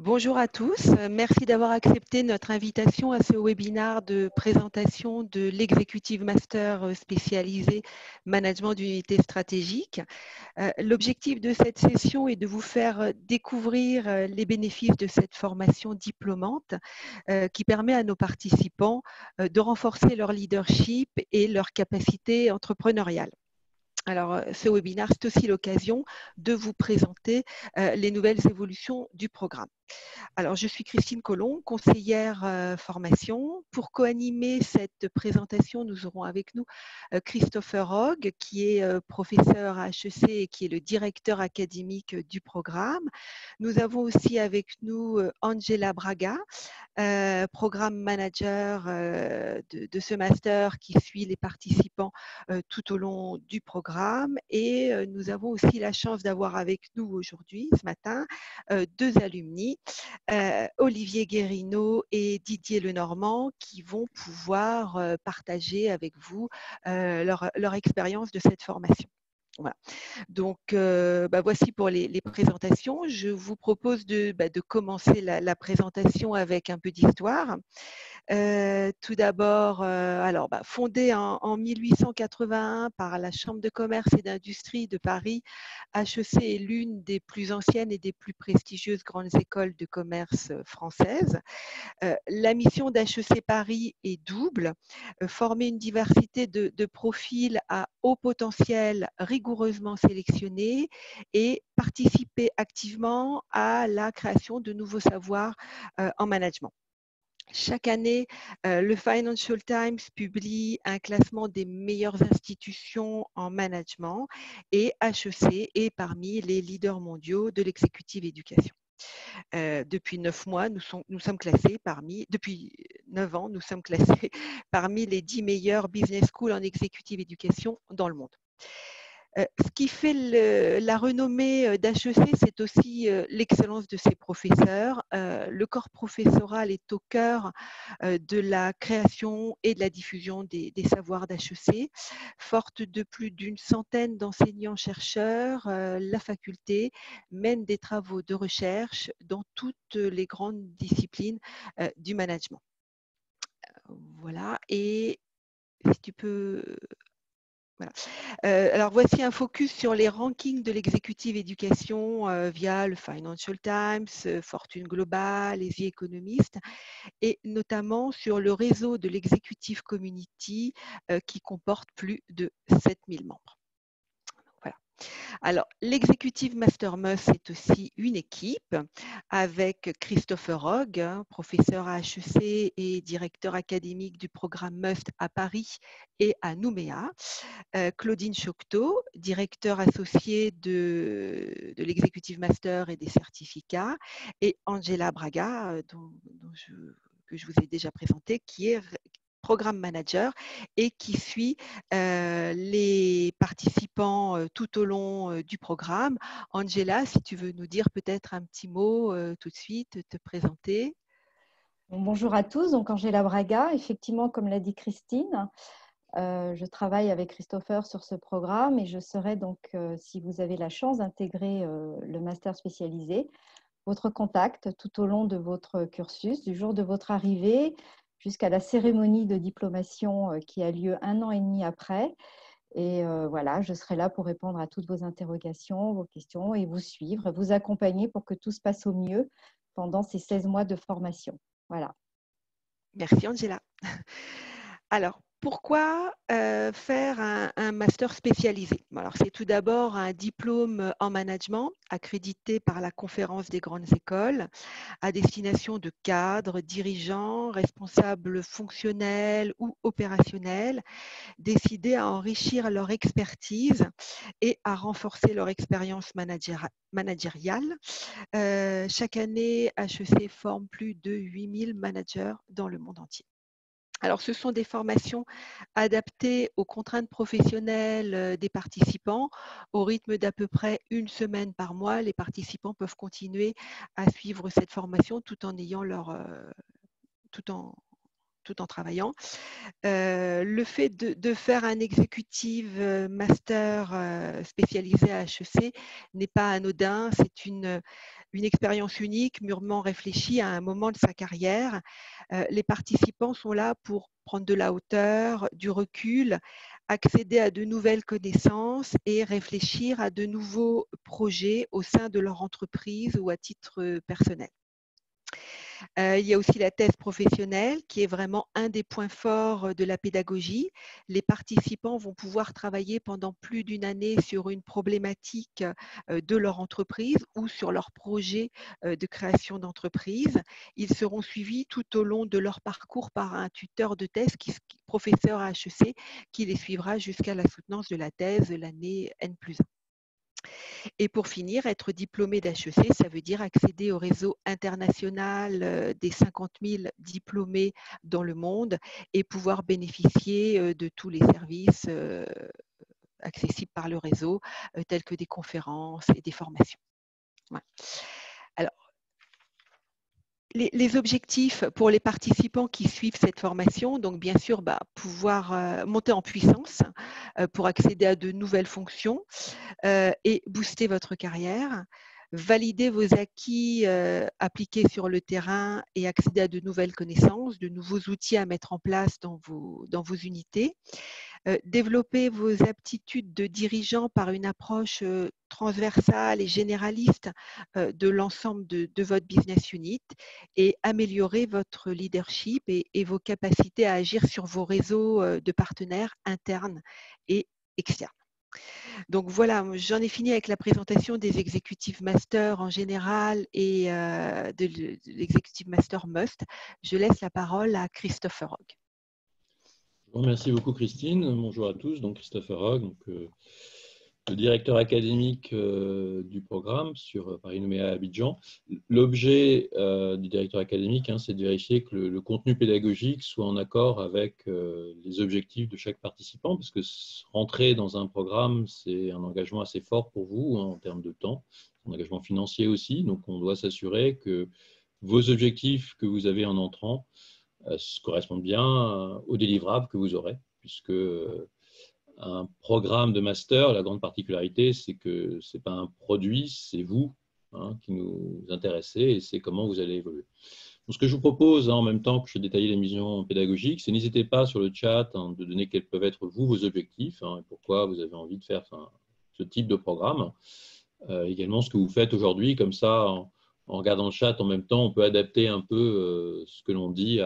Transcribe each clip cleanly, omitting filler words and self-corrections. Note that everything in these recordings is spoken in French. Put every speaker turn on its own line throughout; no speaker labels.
Bonjour à tous, merci d'avoir accepté notre invitation à ce webinaire de présentation de l'Executive Master spécialisé Management d'unités stratégiques. L'objectif de cette session est de vous faire découvrir les bénéfices de cette formation diplômante qui permet à nos participants de renforcer leur leadership et leur capacité entrepreneuriale. Alors, ce webinaire, c'est aussi l'occasion de vous présenter les nouvelles évolutions du programme. Alors, je suis Christine Collomb, conseillère formation. Pour co-animer cette présentation, nous aurons avec nous Christopher Hogg, qui est professeur à HEC et qui est le directeur académique du programme. Nous avons aussi avec nous Angela Braga, programme manager de ce master qui suit les participants tout au long du programme. Et nous avons aussi la chance d'avoir avec nous aujourd'hui, ce matin, deux alumni, Olivier Guérino et Didier Lenormand, qui vont pouvoir partager avec vous leur expérience de cette formation. Voilà. Donc, voici pour les présentations. Je vous propose de commencer la présentation avec un peu d'histoire. Tout d'abord, fondée en 1881 par la Chambre de commerce et d'industrie de Paris, HEC est l'une des plus anciennes et des plus prestigieuses grandes écoles de commerce françaises. La mission d'HEC Paris est double, former une diversité de profils à haut potentiel rigoureusement sélectionnés et participer activement à la création de nouveaux savoirs en management. Chaque année, le Financial Times publie un classement des meilleures institutions en management et HEC est parmi les leaders mondiaux de l'executive éducation. Depuis 9 mois, nous sommes classés depuis 9 ans, nous sommes classés parmi les 10 meilleures business schools en executive éducation dans le monde. Ce qui fait la renommée d'HEC, c'est aussi l'excellence de ses professeurs. Le corps professoral est au cœur de la création et de la diffusion des savoirs d'HEC. Forte de plus d'une centaine d'enseignants-chercheurs, la faculté mène des travaux de recherche dans toutes les grandes disciplines du management. Voilà, et si tu peux... Voilà. Alors, voici un focus sur les rankings de l'executive éducation via le Financial Times, Fortune Global, les The Economist, et notamment sur le réseau de l'Executive Community qui comporte plus de 7000 membres. Voilà. Alors, l'Executive Master Must est aussi une équipe avec Christopher Hogg, professeur à HEC et directeur académique du programme Must à Paris et à Nouméa. Claudine Chocteau, directeur associé de l'Executive Master et des certificats, et Angela Braga, que je vous ai déjà présenté, qui est programme manager et qui suit les participants tout au long du programme. Angela, si tu veux nous dire peut-être un petit mot tout de suite, te présenter.
Bonjour à tous, donc Angela Braga, effectivement comme l'a dit Christine, je travaille avec Christopher sur ce programme et je serai donc, si vous avez la chance d'intégrer le master spécialisé, votre contact tout au long de votre cursus, du jour de votre arrivée jusqu'à la cérémonie de diplomation qui a lieu 1 an et demi après. Et voilà, je serai là pour répondre à toutes vos interrogations, vos questions et vous suivre, vous accompagner pour que tout se passe au mieux pendant ces 16 mois de formation. Voilà.
Merci Angela. Alors, pourquoi faire un master spécialisé? Alors, c'est tout d'abord un diplôme en management accrédité par la Conférence des grandes écoles à destination de cadres, dirigeants, responsables fonctionnels ou opérationnels décidés à enrichir leur expertise et à renforcer leur expérience managériale. Chaque année, HEC forme plus de 8000 managers dans le monde entier. Alors, ce sont des formations adaptées aux contraintes professionnelles des participants. Au rythme d'à peu près 1 semaine par mois, les participants peuvent continuer à suivre cette formation tout en ayant tout en travaillant. Le fait de faire un executive master spécialisé à HEC n'est pas anodin, c'est une expérience unique, mûrement réfléchie à un moment de sa carrière. Les participants sont là pour prendre de la hauteur, du recul, accéder à de nouvelles connaissances et réfléchir à de nouveaux projets au sein de leur entreprise ou à titre personnel. Il y a aussi la thèse professionnelle qui est vraiment un des points forts de la pédagogie. Les participants vont pouvoir travailler pendant plus d'une année sur une problématique de leur entreprise ou sur leur projet de création d'entreprise. Ils seront suivis tout au long de leur parcours par un tuteur de thèse, professeur à HEC, qui les suivra jusqu'à la soutenance de la thèse l'année N+1. Et pour finir, être diplômé d'HEC, ça veut dire accéder au réseau international des 50 000 diplômés dans le monde et pouvoir bénéficier de tous les services accessibles par le réseau, tels que des conférences et des formations. Ouais. Alors, les objectifs pour les participants qui suivent cette formation, donc bien sûr, pouvoir monter en puissance pour accéder à de nouvelles fonctions, et booster votre carrière, valider vos acquis appliqués sur le terrain et accéder à de nouvelles connaissances, de nouveaux outils à mettre en place dans vos unités, développer vos aptitudes de dirigeant par une approche transversale et généraliste de l'ensemble de votre business unit et améliorer votre leadership et vos capacités à agir sur vos réseaux de partenaires internes et externes. Donc voilà, j'en ai fini avec la présentation des Executive Masters en général et de l'Executive Master Must. Je laisse la parole à Christopher Hogg.
Merci beaucoup Christine. Bonjour à tous. Donc Christopher Hogg, le directeur académique du programme sur Paris Nouméa à Abidjan. L'objet du directeur académique, c'est de vérifier que le contenu pédagogique soit en accord avec les objectifs de chaque participant, parce que rentrer dans un programme, c'est un engagement assez fort pour vous en termes de temps, un engagement financier aussi. Donc on doit s'assurer que vos objectifs que vous avez en entrant correspondent bien aux délivrables que vous aurez, puisque un programme de master, la grande particularité, c'est que ce n'est pas un produit, c'est vous qui nous intéressez et c'est comment vous allez évoluer. Donc, ce que je vous propose, en même temps que je détaille les missions pédagogiques, c'est n'hésitez pas sur le chat de donner quels peuvent être vos objectifs et pourquoi vous avez envie de faire ce type de programme. Également, ce que vous faites aujourd'hui, comme ça, en regardant le chat, en même temps, on peut adapter un peu ce que l'on dit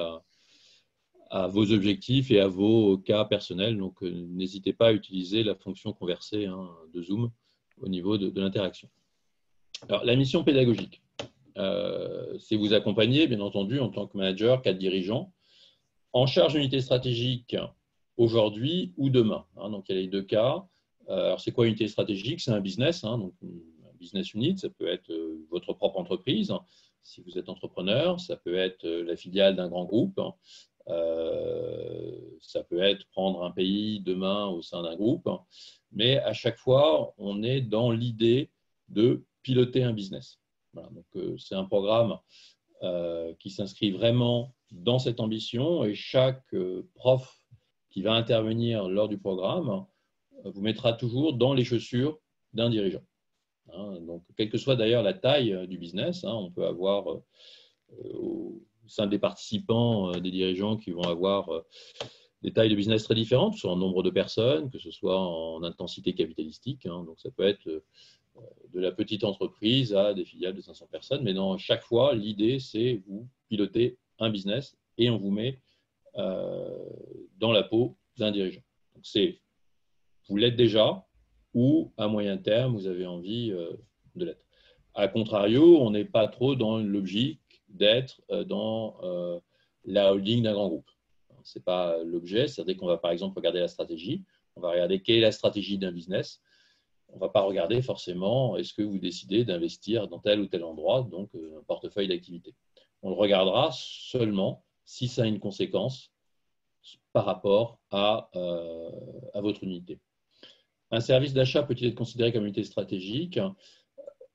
à vos objectifs et à vos cas personnels. Donc, n'hésitez pas à utiliser la fonction converser de Zoom au niveau de l'interaction. Alors, la mission pédagogique, c'est vous accompagner, bien entendu, en tant que manager, cadre dirigeant, en charge d'unité stratégique aujourd'hui ou demain. Donc, il y a les deux cas. Alors, c'est quoi une unité stratégique? C'est un business, donc un business unit, ça peut être votre propre entreprise, si vous êtes entrepreneur, ça peut être la filiale d'un grand groupe, ça peut être prendre un pays demain au sein d'un groupe, mais à chaque fois, on est dans l'idée de piloter un business. Voilà, donc, c'est un programme qui s'inscrit vraiment dans cette ambition et chaque prof qui va intervenir lors du programme vous mettra toujours dans les chaussures d'un dirigeant. Donc, quelle que soit d'ailleurs la taille du business, on peut avoir au sein des participants, des dirigeants qui vont avoir des tailles de business très différentes, que ce soit en nombre de personnes, que ce soit en intensité capitalistique. Donc, ça peut être de la petite entreprise à des filiales de 500 personnes. Mais dans chaque fois, l'idée, c'est vous pilotez un business et on vous met dans la peau d'un dirigeant. Donc, vous l'êtes déjà ou à moyen terme, vous avez envie de l'être. A contrario, on n'est pas trop dans l'objet d'être dans la holding d'un grand groupe. Ce n'est pas l'objet, c'est-à-dire qu'on va par exemple regarder la stratégie, on va regarder quelle est la stratégie d'un business, on ne va pas regarder forcément est-ce que vous décidez d'investir dans tel ou tel endroit, donc un portefeuille d'activité. On le regardera seulement si ça a une conséquence par rapport à votre unité. Un service d'achat peut-il être considéré comme unité stratégique?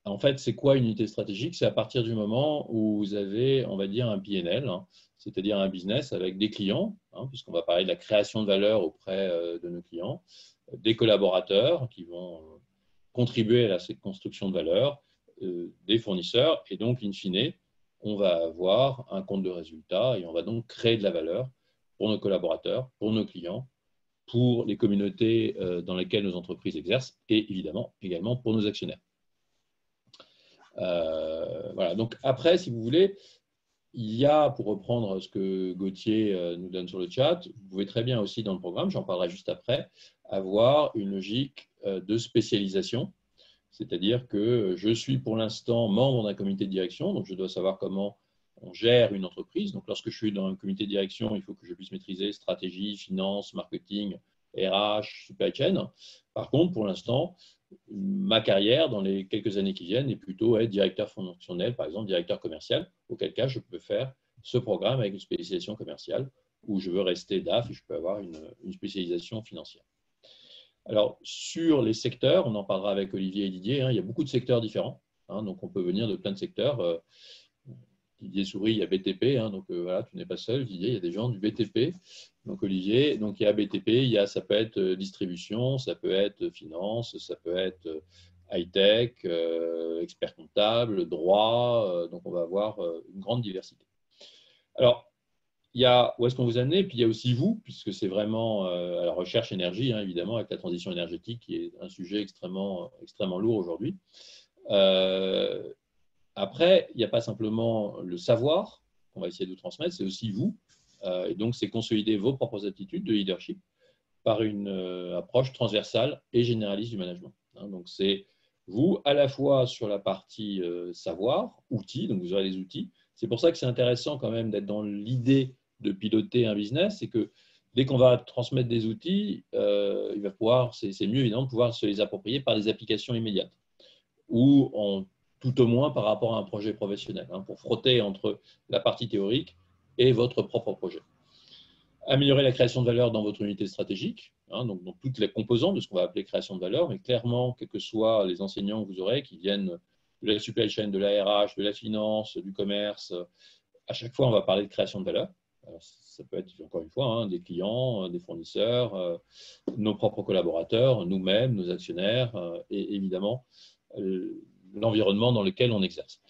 En fait, c'est quoi une unité stratégique? C'est à partir du moment où vous avez, on va dire, un PNL, c'est-à-dire un business avec des clients, puisqu'on va parler de la création de valeur auprès de nos clients, des collaborateurs qui vont contribuer à cette construction de valeur, des fournisseurs, et donc, in fine, on va avoir un compte de résultats et on va donc créer de la valeur pour nos collaborateurs, pour nos clients, pour les communautés dans lesquelles nos entreprises exercent et évidemment également pour nos actionnaires. Voilà. Donc après, si vous voulez, il y a, pour reprendre ce que Gauthier nous donne sur le chat, vous pouvez très bien aussi dans le programme, j'en parlerai juste après, avoir une logique de spécialisation. C'est-à-dire que je suis pour l'instant membre d'un comité de direction, donc je dois savoir comment on gère une entreprise. Donc lorsque je suis dans un comité de direction, il faut que je puisse maîtriser stratégie, finance, marketing, RH, supply chain. Par contre, pour l'instant, ma carrière dans les quelques années qui viennent est plutôt être directeur fonctionnel, par exemple directeur commercial, auquel cas je peux faire ce programme avec une spécialisation commerciale où je veux rester DAF et je peux avoir une spécialisation financière. Alors, sur les secteurs, on en parlera avec Olivier et Didier, il y a beaucoup de secteurs différents, donc on peut venir de plein de secteurs. Didier sourit, il y a BTP, donc voilà, tu n'es pas seul, Didier, il y a des gens du BTP. Donc Olivier, donc il y a BTP, ça peut être distribution, ça peut être finance, ça peut être high-tech, expert comptable, droit, donc on va avoir une grande diversité. Alors, il y a où est-ce qu'on vous a amené, puis il y a aussi vous, puisque c'est vraiment à la recherche énergie, évidemment, avec la transition énergétique, qui est un sujet extrêmement lourd aujourd'hui. Après, il n'y a pas simplement le savoir qu'on va essayer de vous transmettre, c'est aussi vous. Et donc, c'est consolider vos propres aptitudes de leadership par une approche transversale et généraliste du management. Donc, c'est vous, à la fois sur la partie savoir, outils, donc vous aurez les outils. C'est pour ça que c'est intéressant quand même d'être dans l'idée de piloter un business, c'est que dès qu'on va transmettre des outils, il va pouvoir, c'est mieux évidemment de pouvoir se les approprier par des applications immédiates ou tout au moins par rapport à un projet professionnel, pour frotter entre la partie théorique et votre propre projet. Améliorer la création de valeur dans votre unité stratégique, donc dans toutes les composantes de ce qu'on va appeler création de valeur, mais clairement, quels que soient les enseignants que vous aurez, qui viennent de la supply chain, de la RH, de la finance, du commerce, à chaque fois, on va parler de création de valeur. Alors, ça peut être, encore une fois, des clients, des fournisseurs, nos propres collaborateurs, nous-mêmes, nos actionnaires et évidemment l'environnement dans lequel on exerce.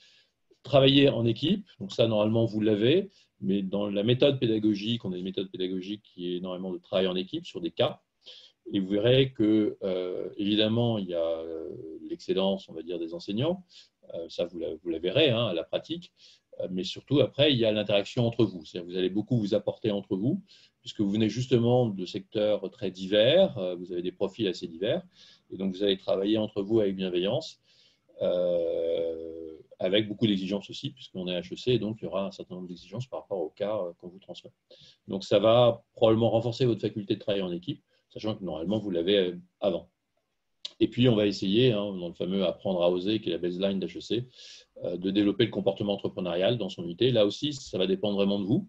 Travailler en équipe, donc ça, normalement, vous l'avez, mais dans la méthode pédagogique, on a une méthode pédagogique qui est énormément de travail en équipe sur des cas. Et vous verrez que, évidemment, il y a l'excellence, on va dire, des enseignants. Ça, vous la verrez à la pratique. Mais surtout, après, il y a l'interaction entre vous. C'est-à-dire que vous allez beaucoup vous apporter entre vous, puisque vous venez justement de secteurs très divers, vous avez des profils assez divers, et donc vous allez travailler entre vous avec bienveillance, avec beaucoup d'exigences aussi, puisqu'on est HEC, et donc il y aura un certain nombre d'exigences par rapport au cas qu'on vous transmet. Donc ça va probablement renforcer votre faculté de travailler en équipe, sachant que normalement vous l'avez avant. Et puis on va essayer, dans le fameux apprendre à oser, qui est la baseline d'HEC, de développer le comportement entrepreneurial dans son unité. Là aussi, ça va dépendre vraiment de vous.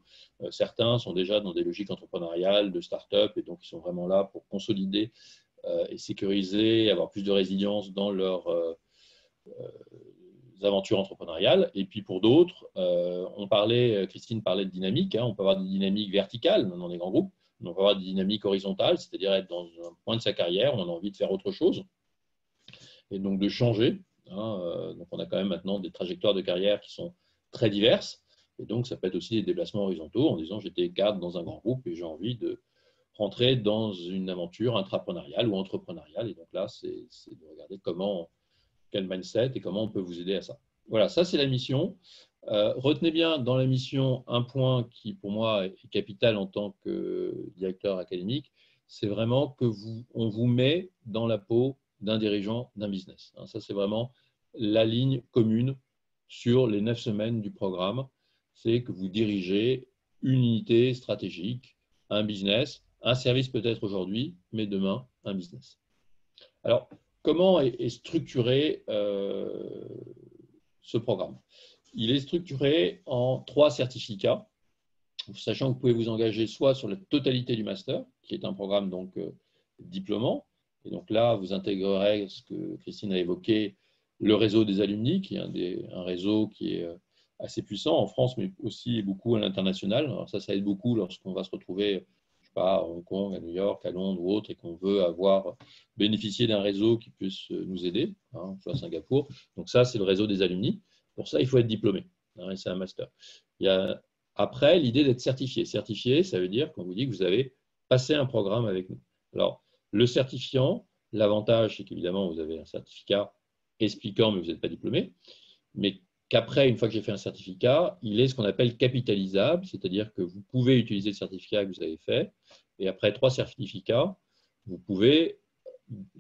Certains sont déjà dans des logiques entrepreneuriales, de start-up, et donc ils sont vraiment là pour consolider et sécuriser, avoir plus de résilience dans leurs aventures entrepreneuriales. Et puis pour d'autres, Christine parlait de dynamique, on peut avoir des dynamiques verticales dans des grands groupes, on peut avoir des dynamiques horizontales, c'est-à-dire être dans un point de sa carrière où on a envie de faire autre chose et donc de changer. Donc on a quand même maintenant des trajectoires de carrière qui sont très diverses, et donc ça peut être aussi des déplacements horizontaux en disant j'étais cadre dans un grand groupe et j'ai envie de rentrer dans une aventure intrapreneuriale ou entrepreneuriale, et donc là c'est de regarder quel mindset et comment on peut vous aider à ça. Voilà, ça c'est la mission. Retenez bien dans la mission un point qui pour moi est capital en tant que directeur académique, c'est vraiment qu'on vous met dans la peau d'un dirigeant d'un business. Ça, c'est vraiment la ligne commune sur les 9 semaines du programme. C'est que vous dirigez une unité stratégique, un business, un service peut-être aujourd'hui, mais demain, un business. Alors, comment est structuré ce programme? Il est structuré en 3 certificats, sachant que vous pouvez vous engager soit sur la totalité du master, qui est un programme donc diplômant. Et donc là, vous intégrerez ce que Christine a évoqué, le réseau des alumni, qui est un réseau qui est assez puissant en France, mais aussi beaucoup à l'international. Alors ça aide beaucoup lorsqu'on va se retrouver, je sais pas, à Hong Kong, à New York, à Londres ou autre, et qu'on veut bénéficier d'un réseau qui puisse nous aider, soit à Singapour. Donc ça, c'est le réseau des alumni. Pour ça, il faut être diplômé, et c'est un master. Il y a après l'idée d'être certifié. Certifié, ça veut dire qu'on vous dit que vous avez passé un programme avec nous. Alors, le certifiant, l'avantage, c'est qu'évidemment, vous avez un certificat expliquant, mais vous n'êtes pas diplômé. Mais qu'après, une fois que j'ai fait un certificat, il est ce qu'on appelle capitalisable, c'est-à-dire que vous pouvez utiliser le certificat que vous avez fait, et après 3 certificats, vous pouvez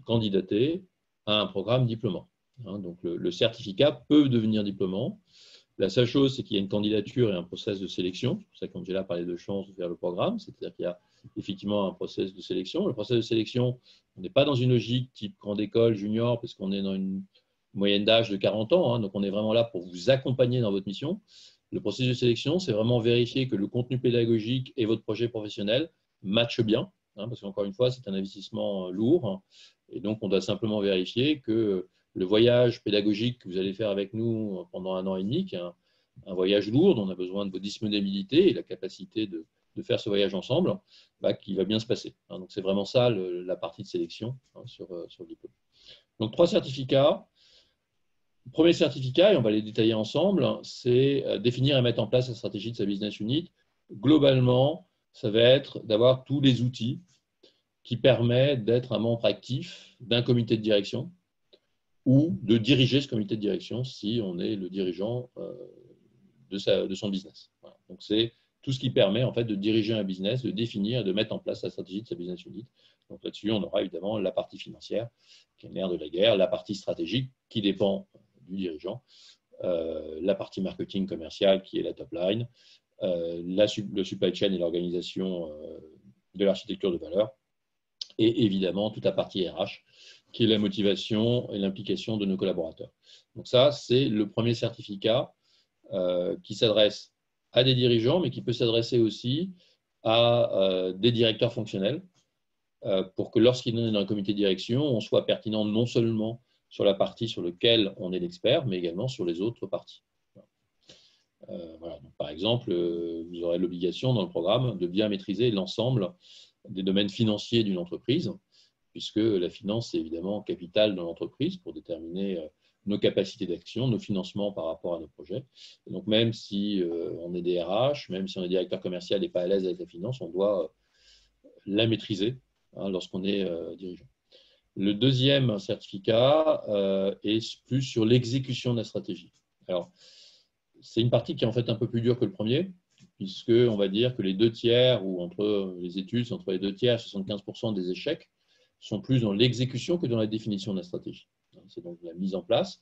candidater à un programme diplômant. Donc, le certificat peut devenir diplômant. La seule chose, c'est qu'il y a une candidature et un process de sélection. C'est pour ça qu'Angela parlait de chance de faire le programme, c'est-à-dire qu'il y a effectivement un process de sélection. Le process de sélection, on n'est pas dans une logique type grande école, junior, parce qu'on est dans une moyenne d'âge de 40 ans, donc on est vraiment là pour vous accompagner dans votre mission. Le processus de sélection, c'est vraiment vérifier que le contenu pédagogique et votre projet professionnel matchent bien, parce qu'encore une fois, c'est un investissement lourd, et donc on doit simplement vérifier que le voyage pédagogique que vous allez faire avec nous pendant 1 an et demi, qui est un voyage lourd, dont on a besoin de vos disponibilités et la capacité de faire ce voyage ensemble, qui va bien se passer. Donc c'est vraiment ça la partie de sélection sur le diplôme. Donc 3 certificats. Le premier certificat, et on va les détailler ensemble, c'est définir et mettre en place la stratégie de sa business unit. Globalement, ça va être d'avoir tous les outils qui permettent d'être un membre actif d'un comité de direction ou de diriger ce comité de direction si on est le dirigeant de son business. Voilà. Donc, c'est tout ce qui permet en fait de diriger un business, de définir et de mettre en place la stratégie de sa business unit. Donc là-dessus, on aura évidemment la partie financière, qui est le nerf de la guerre, la partie stratégique, qui dépend du dirigeant, la partie marketing commercial, qui est la top line, le supply chain et l'organisation de l'architecture de valeur, et évidemment toute la partie RH, qui est la motivation et l'implication de nos collaborateurs. Donc ça, c'est le premier certificat qui s'adresse à des dirigeants, mais qui peut s'adresser aussi à des directeurs fonctionnels, pour que lorsqu'il est dans un comité de direction, on soit pertinent non seulement sur la partie sur laquelle on est l'expert, mais également sur les autres parties. Voilà. Donc, par exemple, vous aurez l'obligation dans le programme de bien maîtriser l'ensemble des domaines financiers d'une entreprise, puisque la finance est évidemment capitale dans l'entreprise pour déterminer nos capacités d'action, nos financements par rapport à nos projets. Et donc, même si on est des RH, même si on est directeur commercial et pas à l'aise avec la finance, on doit la maîtriser lorsqu'on est dirigeant. Le deuxième certificat est plus sur l'exécution de la stratégie. Alors, c'est une partie qui est en fait un peu plus dure que le premier, puisqu'on va dire que les 2 tiers, ou entre les études, entre les 2 tiers, 75% des échecs sont plus dans l'exécution que dans la définition de la stratégie. C'est donc la mise en place.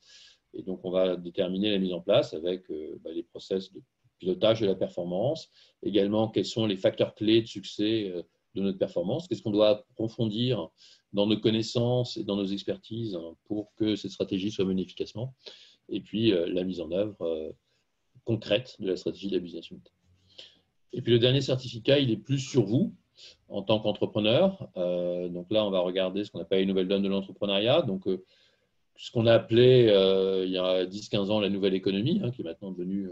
Et donc, on va déterminer la mise en place avec les process de pilotage de la performance, également quels sont les facteurs clés de succès de notre performance, qu'est-ce qu'on doit approfondir dans nos connaissances et dans nos expertises pour que cette stratégie soit menée efficacement, et puis la mise en œuvre concrète de la stratégie de la business unit. Et puis le dernier certificat, il est plus sur vous en tant qu'entrepreneur. Donc là, on va regarder ce qu'on appelle les nouvelles donnes de l'entrepreneuriat. Donc, ce qu'on a appelé il y a 10-15 ans la nouvelle économie, qui est maintenant devenue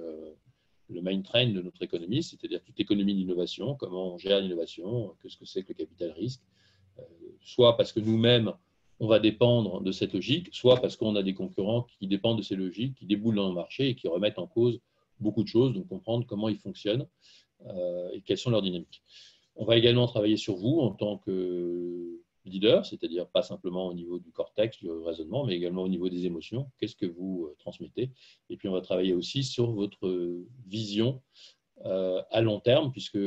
le main train de notre économie, c'est-à-dire toute l'économie d'innovation, comment on gère l'innovation, qu'est-ce que c'est que le capital risque, soit parce que nous-mêmes, on va dépendre de cette logique, soit parce qu'on a des concurrents qui dépendent de ces logiques, qui déboulent dans le marché et qui remettent en cause beaucoup de choses, donc comprendre comment ils fonctionnent et quelles sont leurs dynamiques. On va également travailler sur vous en tant que leader, c'est-à-dire pas simplement au niveau du cortex, du raisonnement, mais également au niveau des émotions. Qu'est-ce que vous transmettez? Et puis, on va travailler aussi sur votre vision à long terme, puisque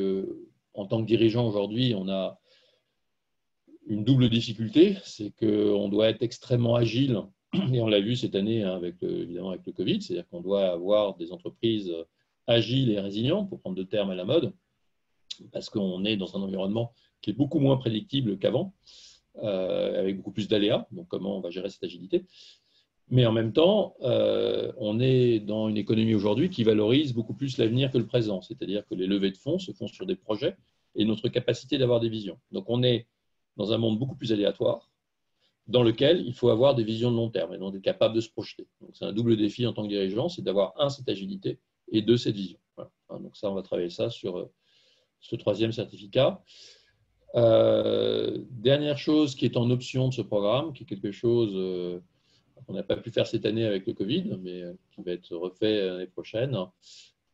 en tant que dirigeant aujourd'hui, on a une double difficulté, c'est qu'on doit être extrêmement agile, et on l'a vu cette année évidemment avec le Covid, c'est-à-dire qu'on doit avoir des entreprises agiles et résilientes, pour prendre 2 termes à la mode, parce qu'on est dans un environnement qui est beaucoup moins prédictible qu'avant, avec beaucoup plus d'aléas, donc comment on va gérer cette agilité. Mais en même temps, on est dans une économie aujourd'hui qui valorise beaucoup plus l'avenir que le présent, c'est-à-dire que les levées de fonds se font sur des projets et notre capacité d'avoir des visions. Donc on est dans un monde beaucoup plus aléatoire, dans lequel il faut avoir des visions de long terme et donc être capable de se projeter. Donc c'est un double défi en tant que dirigeant, c'est d'avoir cette agilité et de cette vision. Voilà. Donc ça, on va travailler ça sur ce 3e certificat. Dernière chose qui est en option de ce programme, qui est quelque chose qu'on n'a pas pu faire cette année avec le Covid, mais qui va être refait l'année prochaine,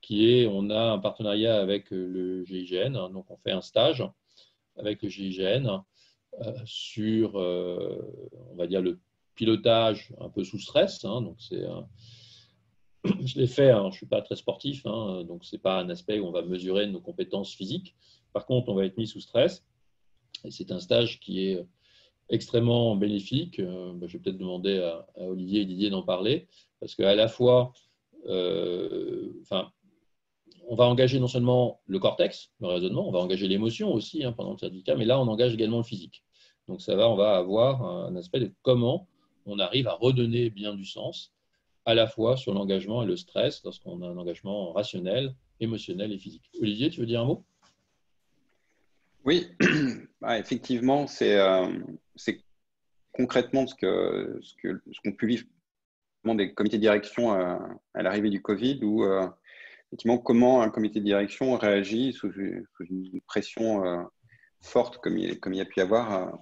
qui est, on a un partenariat avec le GIGN, donc on fait un stage avec le GIGN sur, on va dire, le pilotage un peu sous stress. Donc je l'ai fait, je ne suis pas très sportif, donc ce n'est pas un aspect où on va mesurer nos compétences physiques. Par contre, on va être mis sous stress. Et c'est un stage qui est extrêmement bénéfique. Je vais peut-être demander à Olivier et Didier d'en parler, parce qu'à la fois, on va engager non seulement le cortex, le raisonnement, on va engager l'émotion aussi pendant le certificat, mais là, on engage également le physique. Donc, on va avoir un aspect de comment on arrive à redonner bien du sens, à la fois sur l'engagement et le stress, lorsqu'on a un engagement rationnel, émotionnel et physique. Olivier, tu veux dire un mot ?
Oui, effectivement, c'est concrètement ce qu'ont pu vivre des comités de direction à l'arrivée du Covid, où effectivement, comment un comité de direction réagit sous une pression forte, comme il y a pu y avoir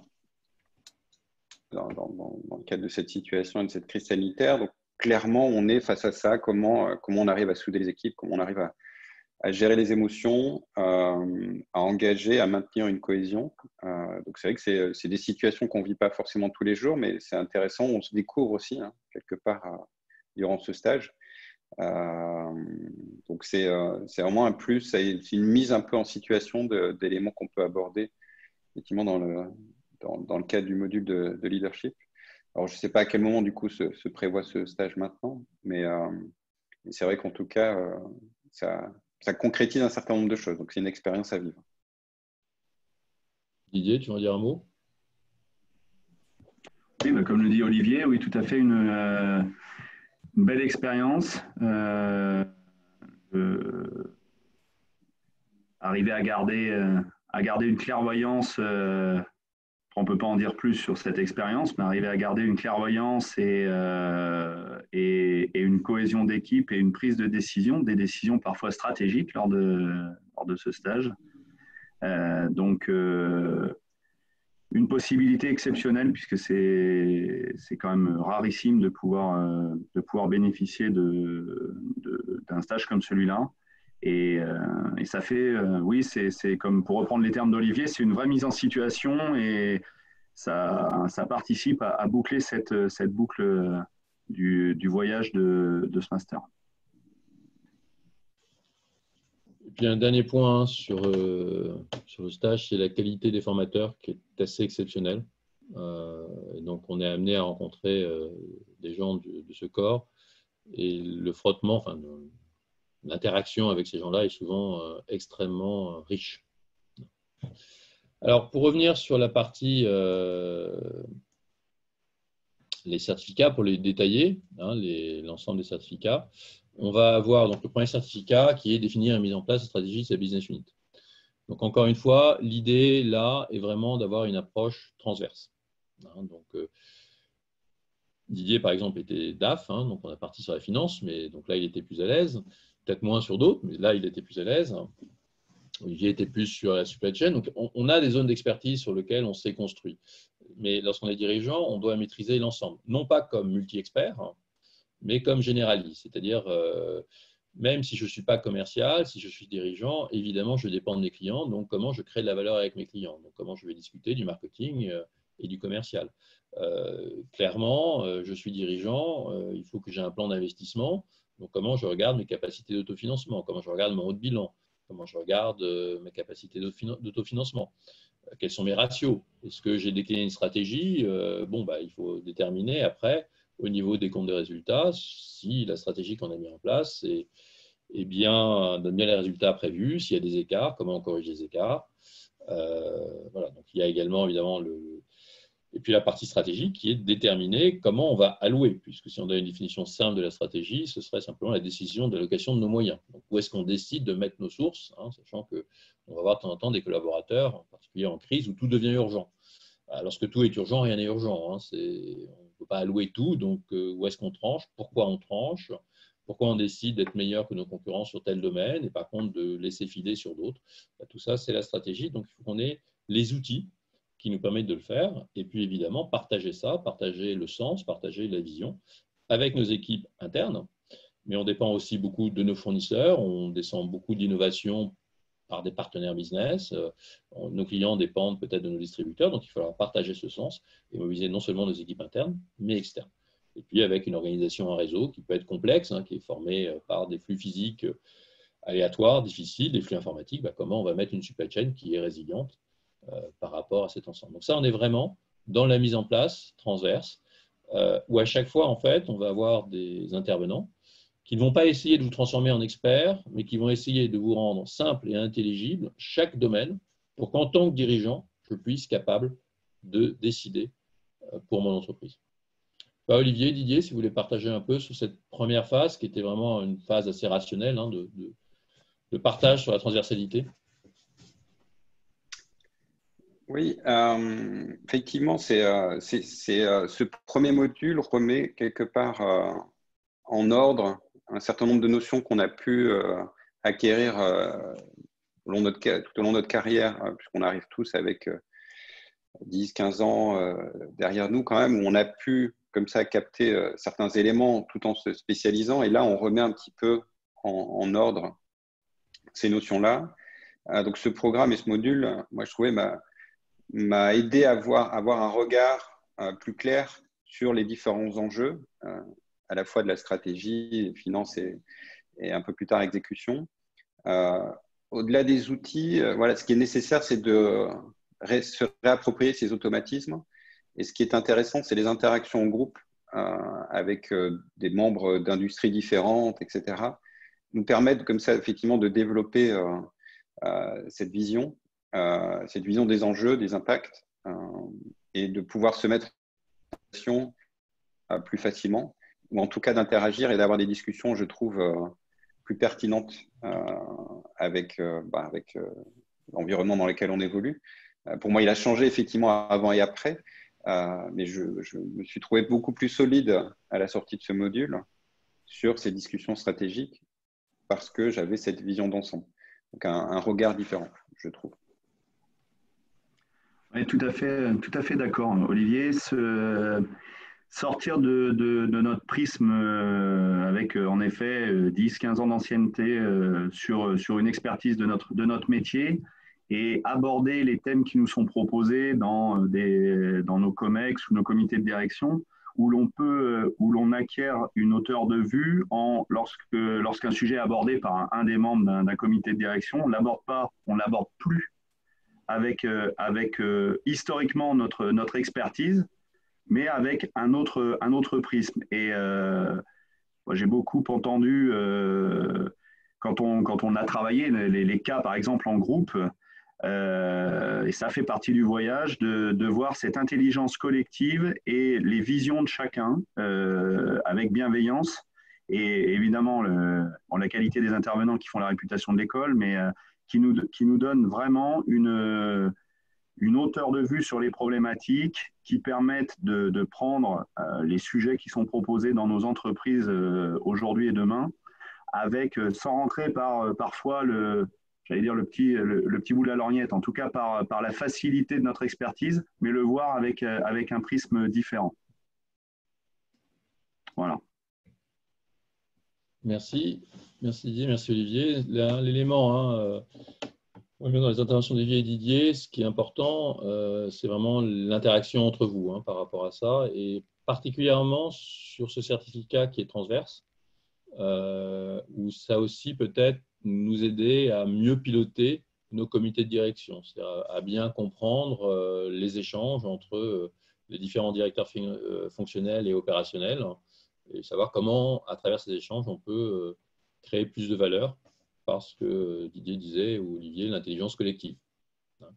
dans le cadre de cette situation et de cette crise sanitaire. Donc, clairement, on est face à ça, comment on arrive à souder les équipes, comment on arrive à gérer les émotions, à engager, à maintenir une cohésion. Donc, c'est vrai que c'est des situations qu'on ne vit pas forcément tous les jours, mais c'est intéressant. On se découvre aussi, quelque part, durant ce stage. Donc, c'est vraiment un plus. C'est une mise un peu en situation d'éléments qu'on peut aborder, effectivement, dans le cadre du module de leadership. Alors, je ne sais pas à quel moment, du coup, se prévoit ce stage maintenant, mais c'est vrai qu'en tout cas, ça concrétise un certain nombre de choses. Donc, c'est une expérience à vivre.
Didier, tu veux en dire un mot ?
Oui, comme le dit Olivier, oui, tout à fait, une belle expérience. Arriver à garder une clairvoyance, on ne peut pas en dire plus sur cette expérience, mais arriver à garder une clairvoyance et une cohésion d'équipe et une prise de décision, des décisions parfois stratégiques lors de ce stage. Une possibilité exceptionnelle, puisque c'est quand même rarissime de pouvoir bénéficier d'un stage comme celui-là. Et ça fait, oui, c'est comme pour reprendre les termes d'Olivier, c'est une vraie mise en situation et ça participe à boucler cette boucle du voyage de ce master.
Et puis un dernier point sur le stage, c'est la qualité des formateurs qui est assez exceptionnelle. Donc on est amené à rencontrer des gens de ce corps et le frottement, l'interaction avec ces gens-là est souvent extrêmement riche. Alors pour revenir sur la partie les certificats, pour les détailler, l'ensemble des certificats, on va avoir donc le premier certificat qui est définir et mise en place la stratégie de sa business unit. Donc encore une fois, l'idée là est vraiment d'avoir une approche transverse. Donc Didier par exemple était DAF, donc on a parti sur la finance, mais donc là il était plus à l'aise, peut-être moins sur d'autres, mais là il était plus à l'aise. Olivier était plus sur la supply chain. Donc on a des zones d'expertise sur lesquelles on s'est construit. Mais lorsqu'on est dirigeant, on doit maîtriser l'ensemble, non pas comme multi-expert, mais comme généraliste, c'est-à-dire même si je ne suis pas commercial, si je suis dirigeant, évidemment, je dépends de mes clients, donc comment je crée de la valeur avec mes clients, donc comment je vais discuter du marketing et du commercial. Clairement, je suis dirigeant, il faut que j'ai un plan d'investissement, donc comment je regarde mes capacités d'autofinancement, comment je regarde mon haut de bilan, comment je regarde mes capacités d'autofinancement, quels sont mes ratios, est-ce que j'ai décliné une stratégie, il faut déterminer après, au niveau des comptes de résultats, si la stratégie qu'on a mise en place donne bien les résultats prévus, s'il y a des écarts, comment on corrige les écarts. Voilà. Donc, il y a également évidemment et puis la partie stratégique qui est de déterminer comment on va allouer, puisque si on a une définition simple de la stratégie, ce serait simplement la décision de l'allocation de nos moyens. Donc, où est-ce qu'on décide de mettre nos sources, sachant qu'on va avoir de temps en temps des collaborateurs, en particulier en crise, où tout devient urgent. Lorsque tout est urgent, rien n'est urgent. On ne peut pas allouer tout. Donc, où est-ce qu'on tranche ? Pourquoi on tranche ? pourquoi on décide d'être meilleur que nos concurrents sur tel domaine et par contre de laisser filer sur d'autres. Tout ça, c'est la stratégie. Donc, il faut qu'on ait les outils qui nous permettent de le faire et puis évidemment partager ça, partager le sens, partager la vision avec nos équipes internes. Mais on dépend aussi beaucoup de nos fournisseurs, on descend beaucoup d'innovation par des partenaires business. Nos clients dépendent peut-être de nos distributeurs, donc il faudra partager ce sens et mobiliser non seulement nos équipes internes, mais externes. Et puis avec une organisation en réseau qui peut être complexe, qui est formée par des flux physiques aléatoires, difficiles, des flux informatiques, comment on va mettre une supply chain qui est résiliente par rapport à cet ensemble. Donc ça, on est vraiment dans la mise en place transverse, où à chaque fois, en fait, on va avoir des intervenants qui ne vont pas essayer de vous transformer en expert, mais qui vont essayer de vous rendre simple et intelligible chaque domaine pour qu'en tant que dirigeant, je puisse être capable de décider pour mon entreprise. Olivier, Didier, si vous voulez partager un peu sur cette première phase, qui était vraiment une phase assez rationnelle de partage sur la transversalité.
Oui, effectivement, ce premier module remet quelque part en ordre un certain nombre de notions qu'on a pu acquérir tout au long de notre carrière, puisqu'on arrive tous avec 10-15 ans derrière nous quand même, où on a pu comme ça capter certains éléments tout en se spécialisant. Et là, on remet un petit peu en ordre ces notions-là. Donc, ce programme et ce module, moi, je trouvais, m'a aidé à avoir un regard plus clair sur les différents enjeux, à la fois de la stratégie, finance et un peu plus tard exécution. Au-delà des outils, voilà, ce qui est nécessaire, c'est de se réapproprier ces automatismes. Et ce qui est intéressant, c'est les interactions en groupe avec des membres d'industries différentes, etc., nous permettent comme ça, effectivement, de développer cette vision des enjeux, des impacts, et de pouvoir se mettre en action plus facilement, ou en tout cas d'interagir et d'avoir des discussions, je trouve, plus pertinentes avec l'environnement dans lequel on évolue. Pour moi, il a changé effectivement avant et après, mais je me suis trouvé beaucoup plus solide à la sortie de ce module sur ces discussions stratégiques parce que j'avais cette vision d'ensemble. Donc un regard différent, je trouve.
Oui, tout à fait d'accord, Olivier. Sortir de notre prisme avec en effet 10-15 ans d'ancienneté sur une expertise de notre métier et aborder les thèmes qui nous sont proposés dans nos COMEX ou nos comités de direction où l'on acquiert une hauteur de vue lorsqu'un sujet est abordé par un des membres d'un comité de direction, on l'aborde plus avec historiquement notre expertise, mais avec un autre prisme. Et moi, j'ai beaucoup entendu, quand on a travaillé les cas, par exemple, en groupe, et ça fait partie du voyage, de voir cette intelligence collective et les visions de chacun avec bienveillance. Et évidemment, la qualité des intervenants qui font la réputation de l'école, mais qui nous donne vraiment une hauteur de vue sur les problématiques qui permettent de prendre les sujets qui sont proposés dans nos entreprises aujourd'hui et demain, sans rentrer parfois le petit bout de la lorgnette, en tout cas par la facilité de notre expertise, mais le voir avec un prisme différent. Voilà.
Merci Didier, merci Olivier. L'élément, dans les interventions d'Olivier et Didier, ce qui est important, c'est vraiment l'interaction entre vous par rapport à ça, et particulièrement sur ce certificat qui est transverse, où ça aussi peut-être nous aider à mieux piloter nos comités de direction, c'est-à-dire à bien comprendre les échanges entre les différents directeurs fonctionnels et opérationnels, et savoir comment, à travers ces échanges, on peut créer plus de valeur, parce que Didier disait, ou Olivier, l'intelligence collective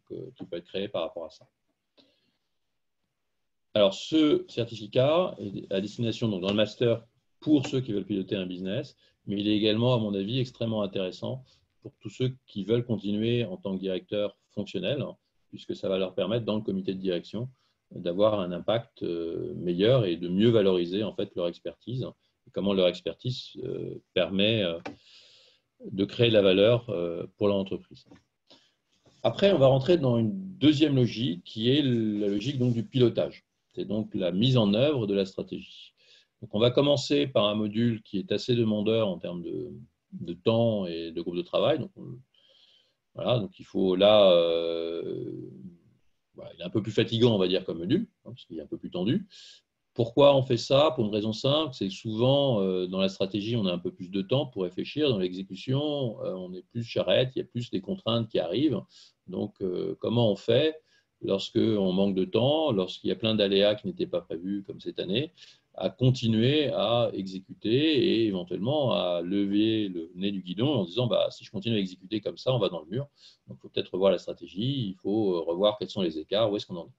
qui peut être créée par rapport à ça. Alors, ce certificat est à destination dans le master pour ceux qui veulent piloter un business, mais il est également, à mon avis, extrêmement intéressant pour tous ceux qui veulent continuer en tant que directeur fonctionnel, puisque ça va leur permettre, dans le comité de direction, d'avoir un impact meilleur et de mieux valoriser en fait leur expertise, comment leur expertise permet de créer de la valeur pour l'entreprise. Après, on va rentrer dans une deuxième logique qui est la logique donc, du pilotage. C'est donc la mise en œuvre de la stratégie. Donc, on va commencer par un module qui est assez demandeur en termes de temps et de groupe de travail. Donc, voilà, donc il faut là, voilà, il est un peu plus fatigant, on va dire, comme module, parce qu'il est un peu plus tendu. Pourquoi on fait ça? Pour une raison simple, c'est que souvent, dans la stratégie, on a un peu plus de temps pour réfléchir. Dans l'exécution, on est plus charrette, il y a plus des contraintes qui arrivent. Donc, comment on fait lorsqu'on manque de temps, lorsqu'il y a plein d'aléas qui n'étaient pas prévus, comme cette année, à continuer à exécuter et éventuellement à lever le nez du guidon en disant bah, si je continue à exécuter comme ça, on va dans le mur. Donc, il faut peut-être revoir la stratégie, il faut revoir quels sont les écarts, où est-ce qu'on en est.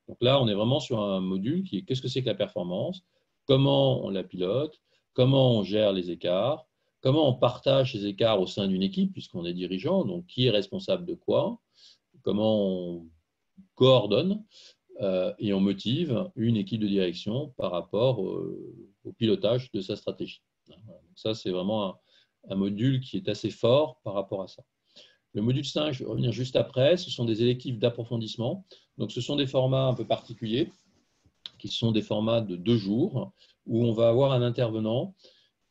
Donc là, on est vraiment sur un module qui est qu'est-ce que c'est que la performance, comment on la pilote, comment on gère les écarts, comment on partage ces écarts au sein d'une équipe, puisqu'on est dirigeant, donc qui est responsable de quoi, comment on coordonne et on motive une équipe de direction par rapport au pilotage de sa stratégie. Donc ça, c'est vraiment un module qui est assez fort par rapport à ça. Le module 5, je vais revenir juste après, ce sont des électifs d'approfondissement. Donc, ce sont des formats un peu particuliers, qui sont des formats de 2 jours, où on va avoir un intervenant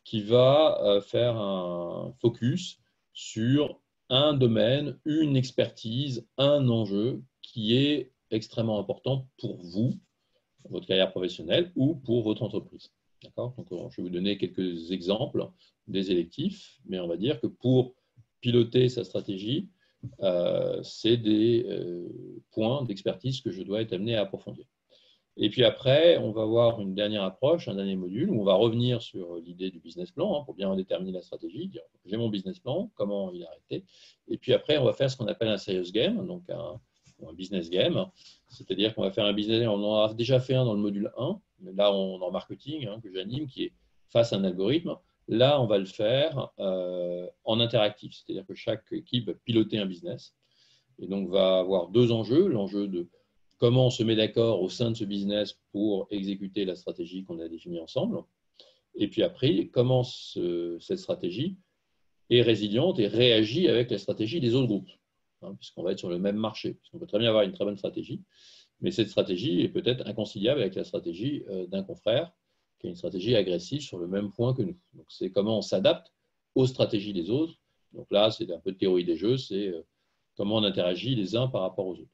qui va faire un focus sur un domaine, une expertise, un enjeu qui est extrêmement important pour vous, votre carrière professionnelle ou pour votre entreprise. D'accord ? Donc, je vais vous donner quelques exemples des électifs, mais on va dire que pour piloter sa stratégie, c'est des points d'expertise que je dois être amené à approfondir. Et puis après, on va avoir une dernière approche, un dernier module, où on va revenir sur l'idée du business plan pour bien déterminer la stratégie, dire j'ai mon business plan, comment il est arrêté. Et puis après, on va faire ce qu'on appelle un serious game, donc un business game, c'est-à-dire qu'on va faire un business game, on en a déjà fait un dans le module 1, mais là on est en marketing, que j'anime, qui est face à un algorithme. Là, on va le faire en interactif, c'est-à-dire que chaque équipe va piloter un business et donc va avoir 2 enjeux, l'enjeu de comment on se met d'accord au sein de ce business pour exécuter la stratégie qu'on a définie ensemble, et puis après, comment cette stratégie est résiliente et réagit avec la stratégie des autres groupes, puisqu'on va être sur le même marché. On peut très bien avoir une très bonne stratégie, mais cette stratégie est peut-être inconciliable avec la stratégie d'un confrère qui a une stratégie agressive sur le même point que nous. Donc, c'est comment on s'adapte aux stratégies des autres. Donc là, c'est un peu de théorie des jeux, c'est comment on interagit les uns par rapport aux autres.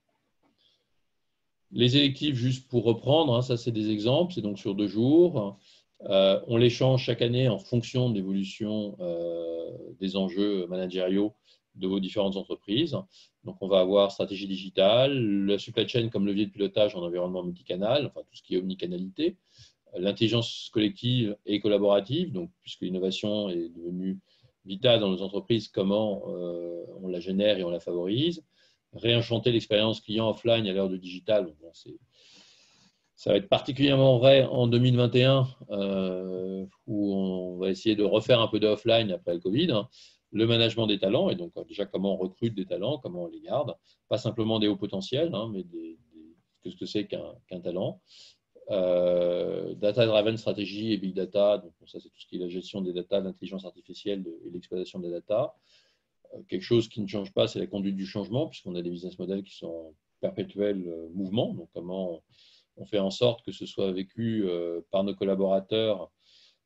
Les électifs, juste pour reprendre, ça c'est des exemples, c'est donc sur 2 jours. On les change chaque année en fonction de l'évolution des enjeux managériaux de vos différentes entreprises. Donc, on va avoir stratégie digitale, la supply chain comme levier de pilotage en environnement multicanal, enfin tout ce qui est omnicanalité, l'intelligence collective et collaborative, donc puisque l'innovation est devenue vitale dans nos entreprises, comment on la génère et on la favorise, réenchanter l'expérience client offline à l'heure de digital. Bon, ça va être particulièrement vrai en 2021, où on va essayer de refaire un peu de offline après le Covid. Le management des talents, et donc déjà comment on recrute des talents, comment on les garde, pas simplement des hauts potentiels, mais qu'est-ce que c'est qu'un talent. Data-driven stratégie et big data, donc ça c'est tout ce qui est la gestion des data, l'intelligence artificielle et l'exploitation des data. Quelque chose qui ne change pas, c'est la conduite du changement, puisqu'on a des business models qui sont en perpétuel mouvement. Donc comment on fait en sorte que ce soit vécu par nos collaborateurs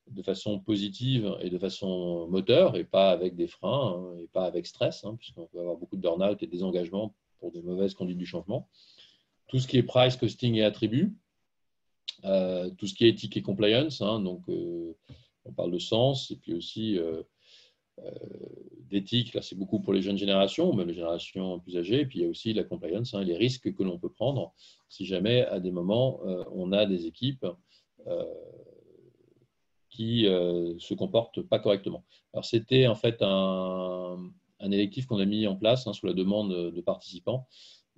de façon positive et de façon moteur, et pas avec des freins, et pas avec stress, puisqu'on peut avoir beaucoup de burn-out et de désengagement pour des mauvaises conduites du changement. Tout ce qui est price, costing et attributs, tout ce qui est éthique et compliance, donc on parle de sens, et puis aussi d'éthique, là c'est beaucoup pour les jeunes générations, même les générations plus âgées, et puis il y a aussi la compliance, les risques que l'on peut prendre si jamais à des moments on a des équipes qui se comportent pas correctement. Alors c'était en fait un électif qu'on a mis en place sous la demande de participants,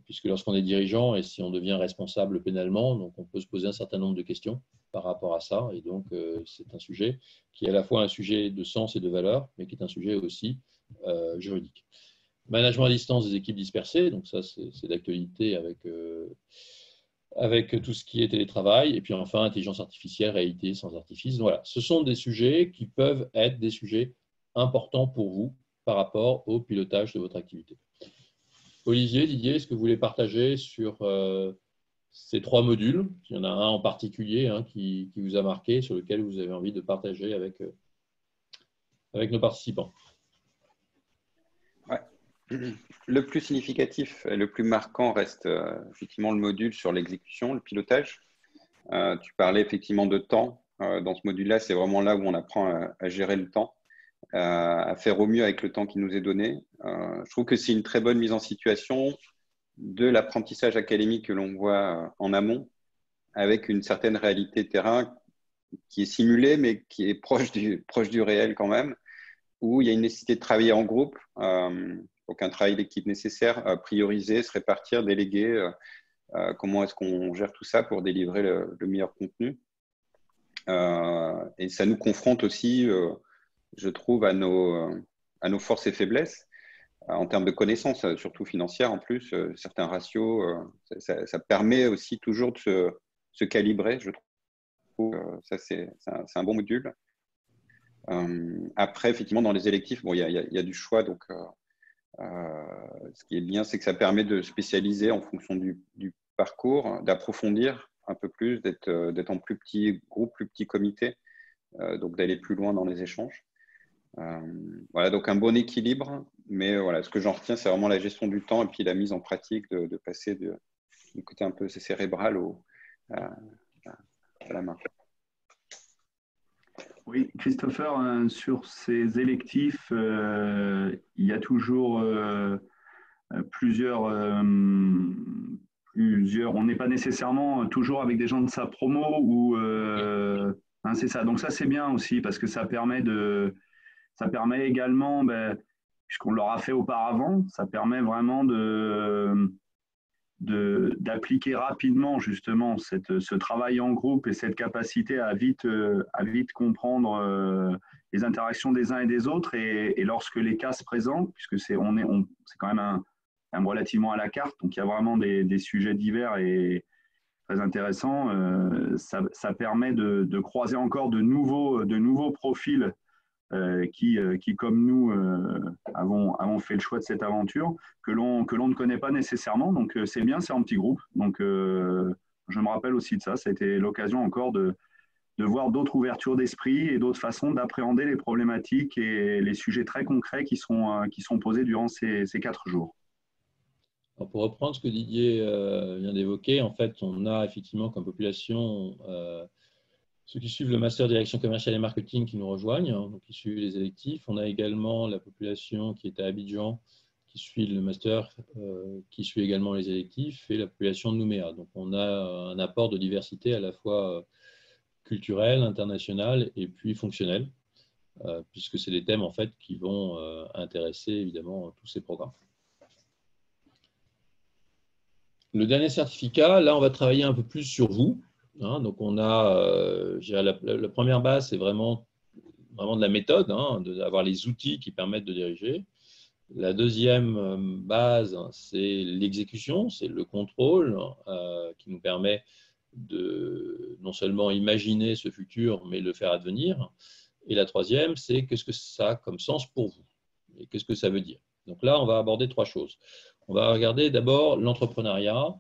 puisque lorsqu'on est dirigeant et si on devient responsable pénalement, donc on peut se poser un certain nombre de questions par rapport à ça. Et donc, c'est un sujet qui est à la fois un sujet de sens et de valeur, mais qui est un sujet aussi juridique. Management à distance des équipes dispersées, donc ça, c'est d'actualité avec avec tout ce qui est télétravail, et puis enfin intelligence artificielle, réalité sans artifice. Donc, voilà, ce sont des sujets qui peuvent être des sujets importants pour vous par rapport au pilotage de votre activité. Olivier, Didier, est-ce que vous voulez partager sur ces 3 modules? Il y en a un en particulier qui vous a marqué, sur lequel vous avez envie de partager avec nos participants.
Ouais. Le plus significatif et le plus marquant reste effectivement le module sur l'exécution, le pilotage. Tu parlais effectivement de temps. Dans ce module-là, c'est vraiment là où on apprend à gérer le temps, à faire au mieux avec le temps qui nous est donné. Je trouve que c'est une très bonne mise en situation de l'apprentissage académique que l'on voit en amont, avec une certaine réalité terrain qui est simulée, mais qui est proche du réel quand même, où il y a une nécessité de travailler en groupe, donc un travail d'équipe nécessaire, prioriser, se répartir, déléguer, comment est-ce qu'on gère tout ça pour délivrer le meilleur contenu. Et ça nous confronte aussi, je trouve, à nos forces et faiblesses, en termes de connaissances, surtout financières en plus, certains ratios, ça permet aussi toujours de se calibrer, je trouve. Ça, c'est un bon module. Après, effectivement, dans les électifs, bon, il y a du choix. Donc, ce qui est bien, c'est que ça permet de spécialiser en fonction du parcours, d'approfondir un peu plus, d'être en plus petits groupes, plus petits comités, donc d'aller plus loin dans les échanges. Voilà, donc un bon équilibre, mais voilà, ce que j'en retiens, c'est vraiment la gestion du temps et puis la mise en pratique de passer du côté un peu cérébral à la main.
Oui, Christopher, sur ces électifs, il y a toujours plusieurs. On n'est pas nécessairement toujours avec des gens de sa promo ou c'est ça. Donc ça, c'est bien aussi parce que ça permet également, puisqu'on l'aura fait auparavant, ça permet vraiment d'appliquer rapidement justement ce travail en groupe et cette capacité à vite comprendre les interactions des uns et des autres et lorsque les cas se présentent, puisque c'est quand même relativement à la carte, donc il y a vraiment des sujets divers et très intéressants, ça permet de croiser encore de nouveaux profils qui, comme nous, avons fait le choix de cette aventure, que l'on ne connaît pas nécessairement. Donc, c'est bien, c'est en petit groupe. Donc, je me rappelle aussi de ça. Ça a été l'occasion encore de voir d'autres ouvertures d'esprit et d'autres façons d'appréhender les problématiques et les sujets très concrets qui sont posés durant ces 4 jours.
Alors pour reprendre ce que Didier vient d'évoquer, en fait, on a effectivement comme population ceux qui suivent le master direction commerciale et marketing qui nous rejoignent, donc qui suivent les électifs. On a également la population qui est à Abidjan, qui suit le master, qui suit également les électifs, et la population de Nouméa. Donc on a un apport de diversité à la fois culturelle, internationale et puis fonctionnelle, puisque c'est des thèmes en fait qui vont intéresser évidemment tous ces programmes. Le dernier certificat, là on va travailler un peu plus sur vous. Donc, on a la première base, c'est vraiment de la méthode, d'avoir les outils qui permettent de diriger. La deuxième base, c'est l'exécution, c'est le contrôle qui nous permet de non seulement imaginer ce futur, mais le faire advenir. Et la troisième, c'est qu'est-ce que ça a comme sens pour vous et qu'est-ce que ça veut dire. Donc là, on va aborder 3 choses. On va regarder d'abord l'entrepreneuriat.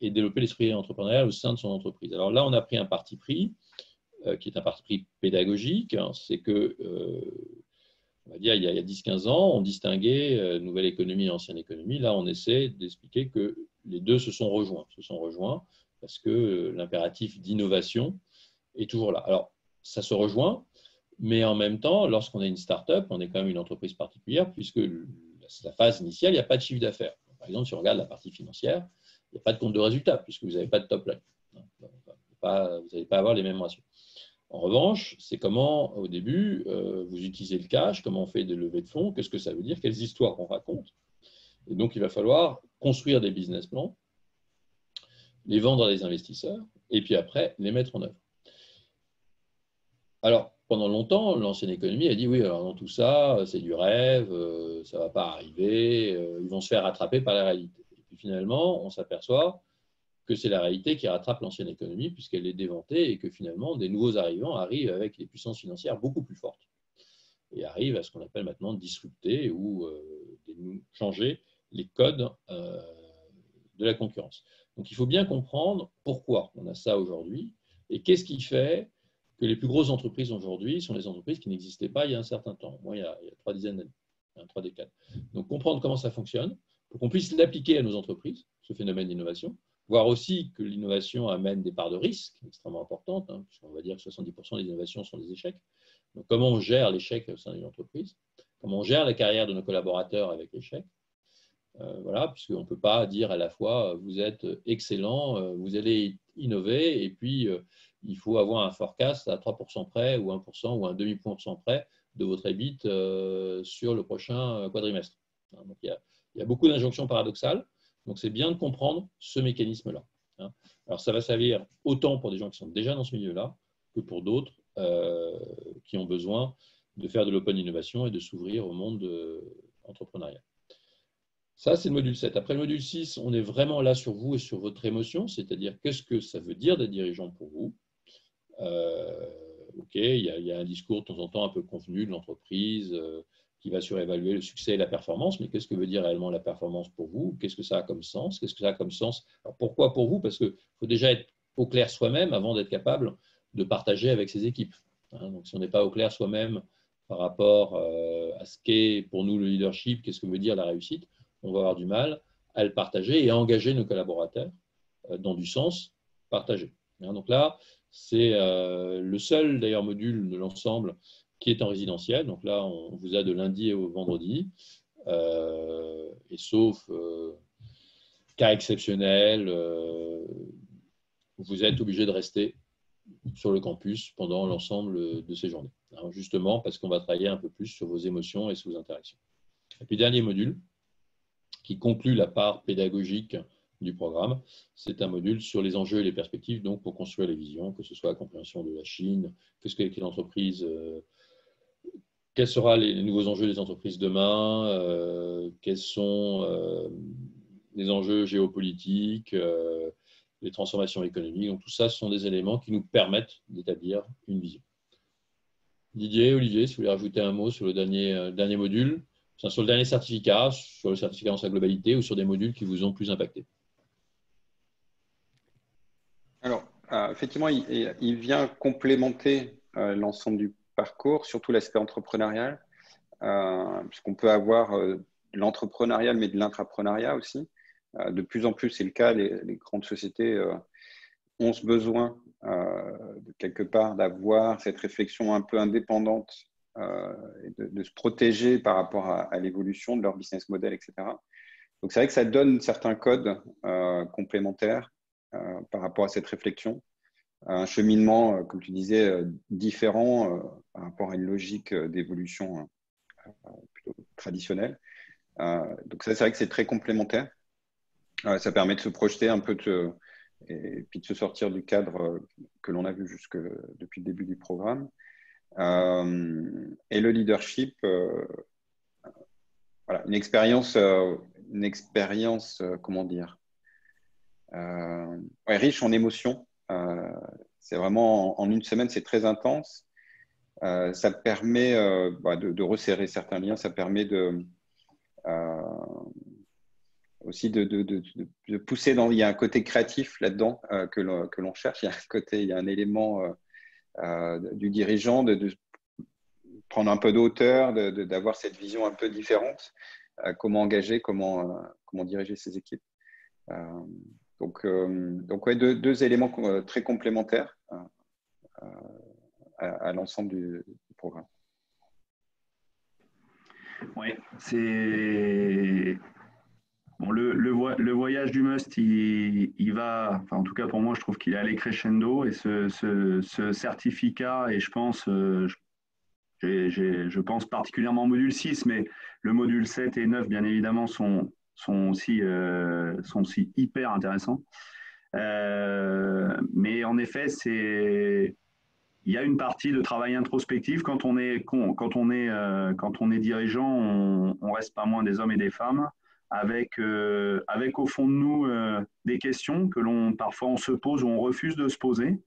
Et développer l'esprit entrepreneurial au sein de son entreprise. Alors là, on a pris un parti pris, qui est un parti pris pédagogique. C'est que, on va dire, il y a 10-15 ans, on distinguait nouvelle économie et ancienne économie. Là, on essaie d'expliquer que les deux se sont rejoints parce que l'impératif d'innovation est toujours là. Alors, ça se rejoint, mais en même temps, lorsqu'on est une start-up, on est quand même une entreprise particulière, puisque la phase initiale, il n'y a pas de chiffre d'affaires. Par exemple, si on regarde la partie financière, il n'y a pas de compte de résultat puisque vous n'avez pas de top line. Vous n'allez pas avoir les mêmes ratios. En revanche, c'est comment, au début, vous utilisez le cash, comment on fait des levées de fonds, qu'est-ce que ça veut dire, quelles histoires on raconte. Et donc, il va falloir construire des business plans, les vendre à des investisseurs, et puis après, les mettre en œuvre. Alors, pendant longtemps, l'ancienne économie a dit oui, alors dans tout ça, c'est du rêve, ça ne va pas arriver, ils vont se faire rattraper par la réalité. Et puis finalement, on s'aperçoit que c'est la réalité qui rattrape l'ancienne économie puisqu'elle est dévantée et que finalement des nouveaux arrivants arrivent avec des puissances financières beaucoup plus fortes et arrivent à ce qu'on appelle maintenant disrupter ou changer les codes de la concurrence. Donc il faut bien comprendre pourquoi on a ça aujourd'hui et qu'est-ce qui fait que les plus grosses entreprises aujourd'hui sont les entreprises qui n'existaient pas il y a un certain temps, moi il y a 3 dizaines d'années, 3 décades. Donc comprendre comment ça fonctionne pour qu'on puisse l'appliquer à nos entreprises, ce phénomène d'innovation, voir aussi que l'innovation amène des parts de risque extrêmement importantes, puisqu'on va dire que 70% des innovations sont des échecs. Donc comment on gère l'échec au sein d'une entreprise, comment on gère la carrière de nos collaborateurs avec l'échec. Voilà, puisqu'on ne peut pas dire à la fois vous êtes excellent, vous allez innover et puis il faut avoir un forecast à 3% près ou 1% ou un demi-point près de votre EBIT sur le prochain quadrimestre. Donc, il y a beaucoup d'injonctions paradoxales, donc c'est bien de comprendre ce mécanisme-là. Alors ça va servir autant pour des gens qui sont déjà dans ce milieu-là que pour d'autres qui ont besoin de faire de l'open innovation et de s'ouvrir au monde entrepreneurial. Ça, c'est le module 7. Après le module 6, on est vraiment là sur vous et sur votre émotion, c'est-à-dire qu'est-ce que ça veut dire d'être dirigeant pour vous. Ok, il y a un discours de temps en temps un peu convenu de l'entreprise qui va surévaluer le succès et la performance, mais qu'est-ce que veut dire réellement la performance pour vous? Qu'est-ce que ça a comme sens? Qu'est-ce que ça a comme sens? Alors pourquoi pour vous? Parce qu'il faut déjà être au clair soi-même avant d'être capable de partager avec ses équipes. Donc si on n'est pas au clair soi-même par rapport à ce qu'est pour nous le leadership, qu'est-ce que veut dire la réussite, on va avoir du mal à le partager et à engager nos collaborateurs dans du sens partagé. Donc là, c'est le seul d'ailleurs module de l'ensemble qui est en résidentiel. Donc là, on vous a de lundi au vendredi. Et sauf cas exceptionnel, vous êtes obligé de rester sur le campus pendant l'ensemble de ces journées. Alors justement, parce qu'on va travailler un peu plus sur vos émotions et sur vos interactions. Et puis, dernier module, qui conclut la part pédagogique du programme, c'est un module sur les enjeux et les perspectives, donc pour construire les visions, que ce soit la compréhension de la Chine, qu'est-ce qu'est l'entreprise, quels seront les nouveaux enjeux des entreprises demain, quels sont les enjeux géopolitiques, les transformations économiques. Donc tout ça, ce sont des éléments qui nous permettent d'établir une vision. Didier, Olivier, si vous voulez rajouter un mot sur le dernier module, sur le dernier certificat, sur le certificat dans sa globalité ou sur des modules qui vous ont plus impacté.
Alors, effectivement, il vient complémenter l'ensemble du parcours, surtout l'aspect entrepreneurial, puisqu'on peut avoir l'entrepreneurial, mais de l'intrapreneuriat aussi. De plus en plus, c'est le cas, les grandes sociétés ont ce besoin, de quelque part, d'avoir cette réflexion un peu indépendante et de se protéger par rapport à l'évolution de leur business model, etc. Donc, c'est vrai que ça donne certains codes complémentaires par rapport à cette réflexion. Un cheminement, comme tu disais, différent par rapport à une logique d'évolution plutôt traditionnelle. Donc, ça, c'est vrai que c'est très complémentaire. Ça permet de se projeter un peu et puis de se sortir du cadre que l'on a vu depuis le début du programme. Et le leadership, voilà, une expérience, comment dire, riche en émotions. C'est vraiment en une semaine, c'est très intense. Ça permet de resserrer certains liens, ça permet aussi de pousser il y a un côté créatif là-dedans que l'on cherche. Il y a un élément du dirigeant de prendre un peu de hauteur, d'avoir cette vision un peu différente, comment engager, comment diriger ses équipes. Donc ouais, deux éléments très complémentaires à l'ensemble du programme.
Oui, c'est bon, le voyage du Must, il va, enfin, en tout cas pour moi, je trouve qu'il est allé crescendo et ce certificat, et je pense particulièrement au module 6, mais le module 7 et 9, bien évidemment, sont aussi hyper intéressants. Mais en effet, il y a une partie de travail introspectif. Quand on est dirigeant, on reste pas moins des hommes et des femmes. avec au fond de nous des questions que parfois on se pose ou on refuse de se poser,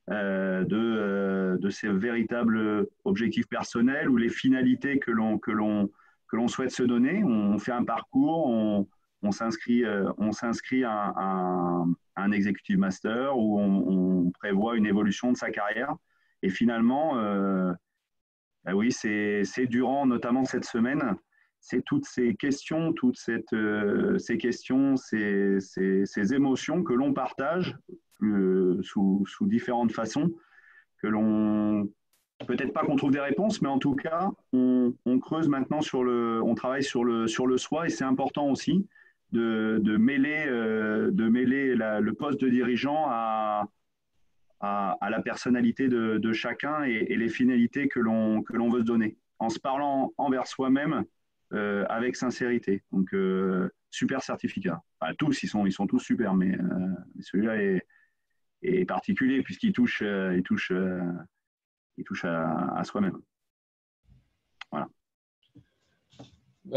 de ces véritables objectifs personnels ou les finalités que l'on souhaite se donner. On fait un parcours, on s'inscrit à un executive master où on prévoit une évolution de sa carrière. Et finalement, oui, c'est durant notamment cette semaine, c'est toutes ces questions, ces émotions que l'on partage sous différentes façons, que l'on peut-être pas qu'on trouve des réponses, mais en tout cas, on creuse maintenant on travaille sur le soi, et c'est important aussi de mêler le poste de dirigeant à la personnalité de chacun et les finalités que l'on veut se donner, en se parlant envers soi-même avec sincérité. Donc, super certificat. Enfin, tous, ils sont tous super, mais celui-là est particulier puisqu'il touche à soi-même. Voilà.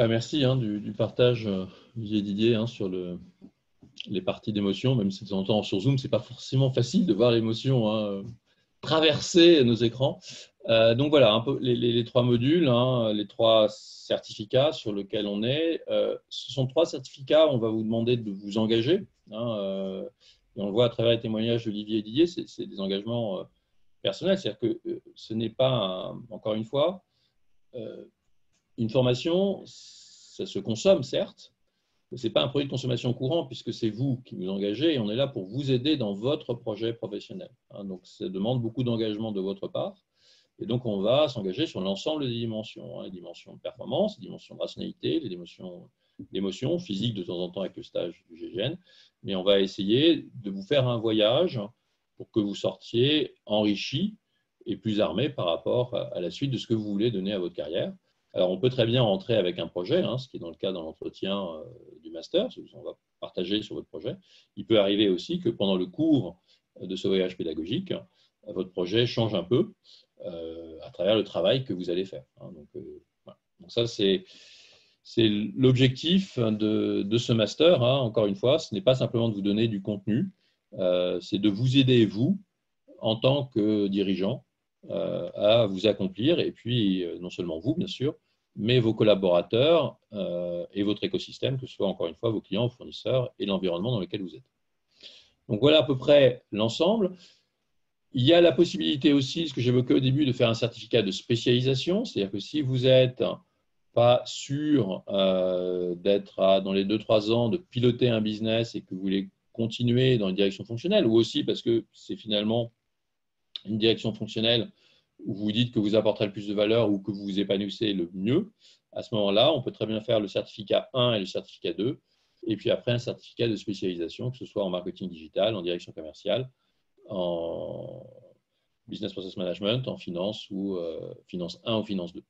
Merci du partage, Didier, sur les parties d'émotion, même si de temps en temps sur Zoom, ce n'est pas forcément facile de voir l'émotion traverser nos écrans. Donc voilà, un peu les trois modules, les trois certificats sur lesquels on est. Ce sont trois certificats, on va vous demander de vous engager. Et on le voit à travers les témoignages d'Olivier et Didier, c'est des engagements personnels. C'est-à-dire que ce n'est pas, encore une fois, une formation, ça se consomme, certes, mais ce n'est pas un produit de consommation courant puisque c'est vous qui vous engagez et on est là pour vous aider dans votre projet professionnel. Donc, ça demande beaucoup d'engagement de votre part. Et donc, on va s'engager sur l'ensemble des dimensions, les dimensions de performance, les dimensions de rationalité, les dimensions d'émotion, physique de temps en temps avec le stage du GGN. Mais on va essayer de vous faire un voyage pour que vous sortiez enrichi et plus armé par rapport à la suite de ce que vous voulez donner à votre carrière. Alors, on peut très bien rentrer avec un projet, ce qui est dans le cas dans l'entretien du master, on va partager sur votre projet. Il peut arriver aussi que pendant le cours de ce voyage pédagogique, votre projet change un peu à travers le travail que vous allez faire. Voilà. Donc ça, c'est l'objectif de ce master. Encore une fois, ce n'est pas simplement de vous donner du contenu, c'est de vous aider, vous, en tant que dirigeant, à vous accomplir, et puis non seulement vous, bien sûr, mais vos collaborateurs et votre écosystème, que ce soit encore une fois vos clients, vos fournisseurs et l'environnement dans lequel vous êtes. Donc voilà à peu près l'ensemble. Il y a la possibilité aussi, ce que j'évoquais au début, de faire un certificat de spécialisation, c'est-à-dire que si vous n'êtes pas sûr d'être dans les 2-3 ans, de piloter un business et que vous voulez continuer dans une direction fonctionnelle, ou aussi parce que c'est finalement une direction fonctionnelle où vous dites que vous apporterez le plus de valeur ou que vous vous épanouissez le mieux, à ce moment-là, on peut très bien faire le certificat 1 et le certificat 2, et puis après un certificat de spécialisation, que ce soit en marketing digital, en direction commerciale, en business process management, en finance ou finance 1 ou finance 2.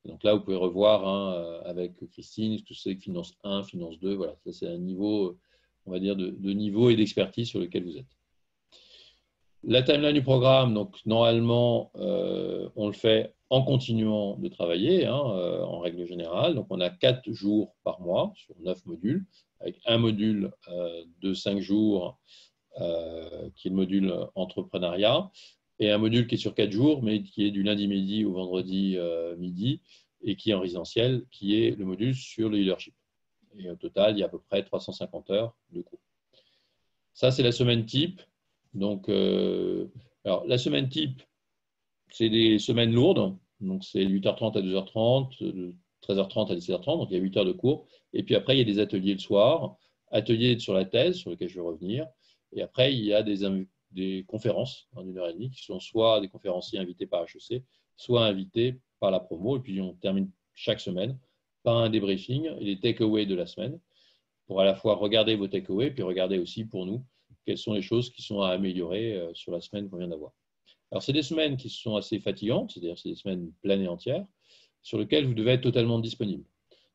Donc là, vous pouvez revoir avec Christine ce que c'est que finance 1, finance 2. Voilà, ça c'est un niveau, on va dire, de niveau et d'expertise sur lequel vous êtes. La timeline du programme, donc normalement, on le fait en continuant de travailler, en règle générale. Donc on a 4 jours par mois sur 9 modules, avec un module de 5 jours qui est le module entrepreneuriat, et un module qui est sur 4 jours, mais qui est du lundi midi au vendredi midi, et qui est en résidentiel, qui est le module sur le leadership. Et au total, il y a à peu près 350 heures de cours. Ça, c'est la semaine type. Donc, alors, la semaine type, c'est des semaines lourdes. Donc, c'est 8h30 à 2h30, de 13h30 à 17h30. Donc, il y a 8 heures de cours. Et puis après, il y a des ateliers le soir, ateliers sur la thèse, sur lesquels je vais revenir. Et après, il y a des conférences en 1h30 qui sont soit des conférenciers invités par HEC, soit invités par la promo. Et puis, on termine chaque semaine par un débriefing et les take-aways de la semaine pour à la fois regarder vos take-aways puis regarder aussi pour nous quelles sont les choses qui sont à améliorer sur la semaine qu'on vient d'avoir. Alors, c'est des semaines qui sont assez fatigantes, c'est-à-dire c'est des semaines pleines et entières, sur lesquelles vous devez être totalement disponible.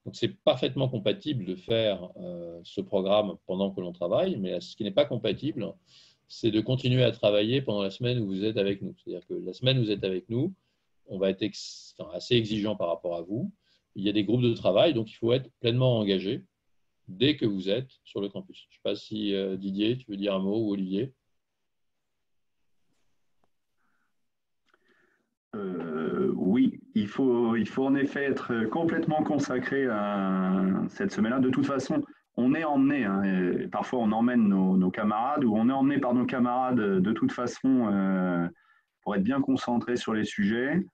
Donc, c'est parfaitement compatible de faire ce programme pendant que l'on travaille, mais ce qui n'est pas compatible, c'est de continuer à travailler pendant la semaine où vous êtes avec nous. C'est-à-dire que la semaine où vous êtes avec nous, on va être assez exigeant par rapport à vous, il y a des groupes de travail, donc il faut être pleinement engagé dès que vous êtes sur le campus. Je ne sais pas si Didier, tu veux dire un mot, ou Olivier.
Oui, il faut en effet être complètement consacré à cette semaine-là. De toute façon, on est emmené, hein, et parfois on emmène nos camarades, ou on est emmené par nos camarades de toute façon pour être bien concentré sur les sujets.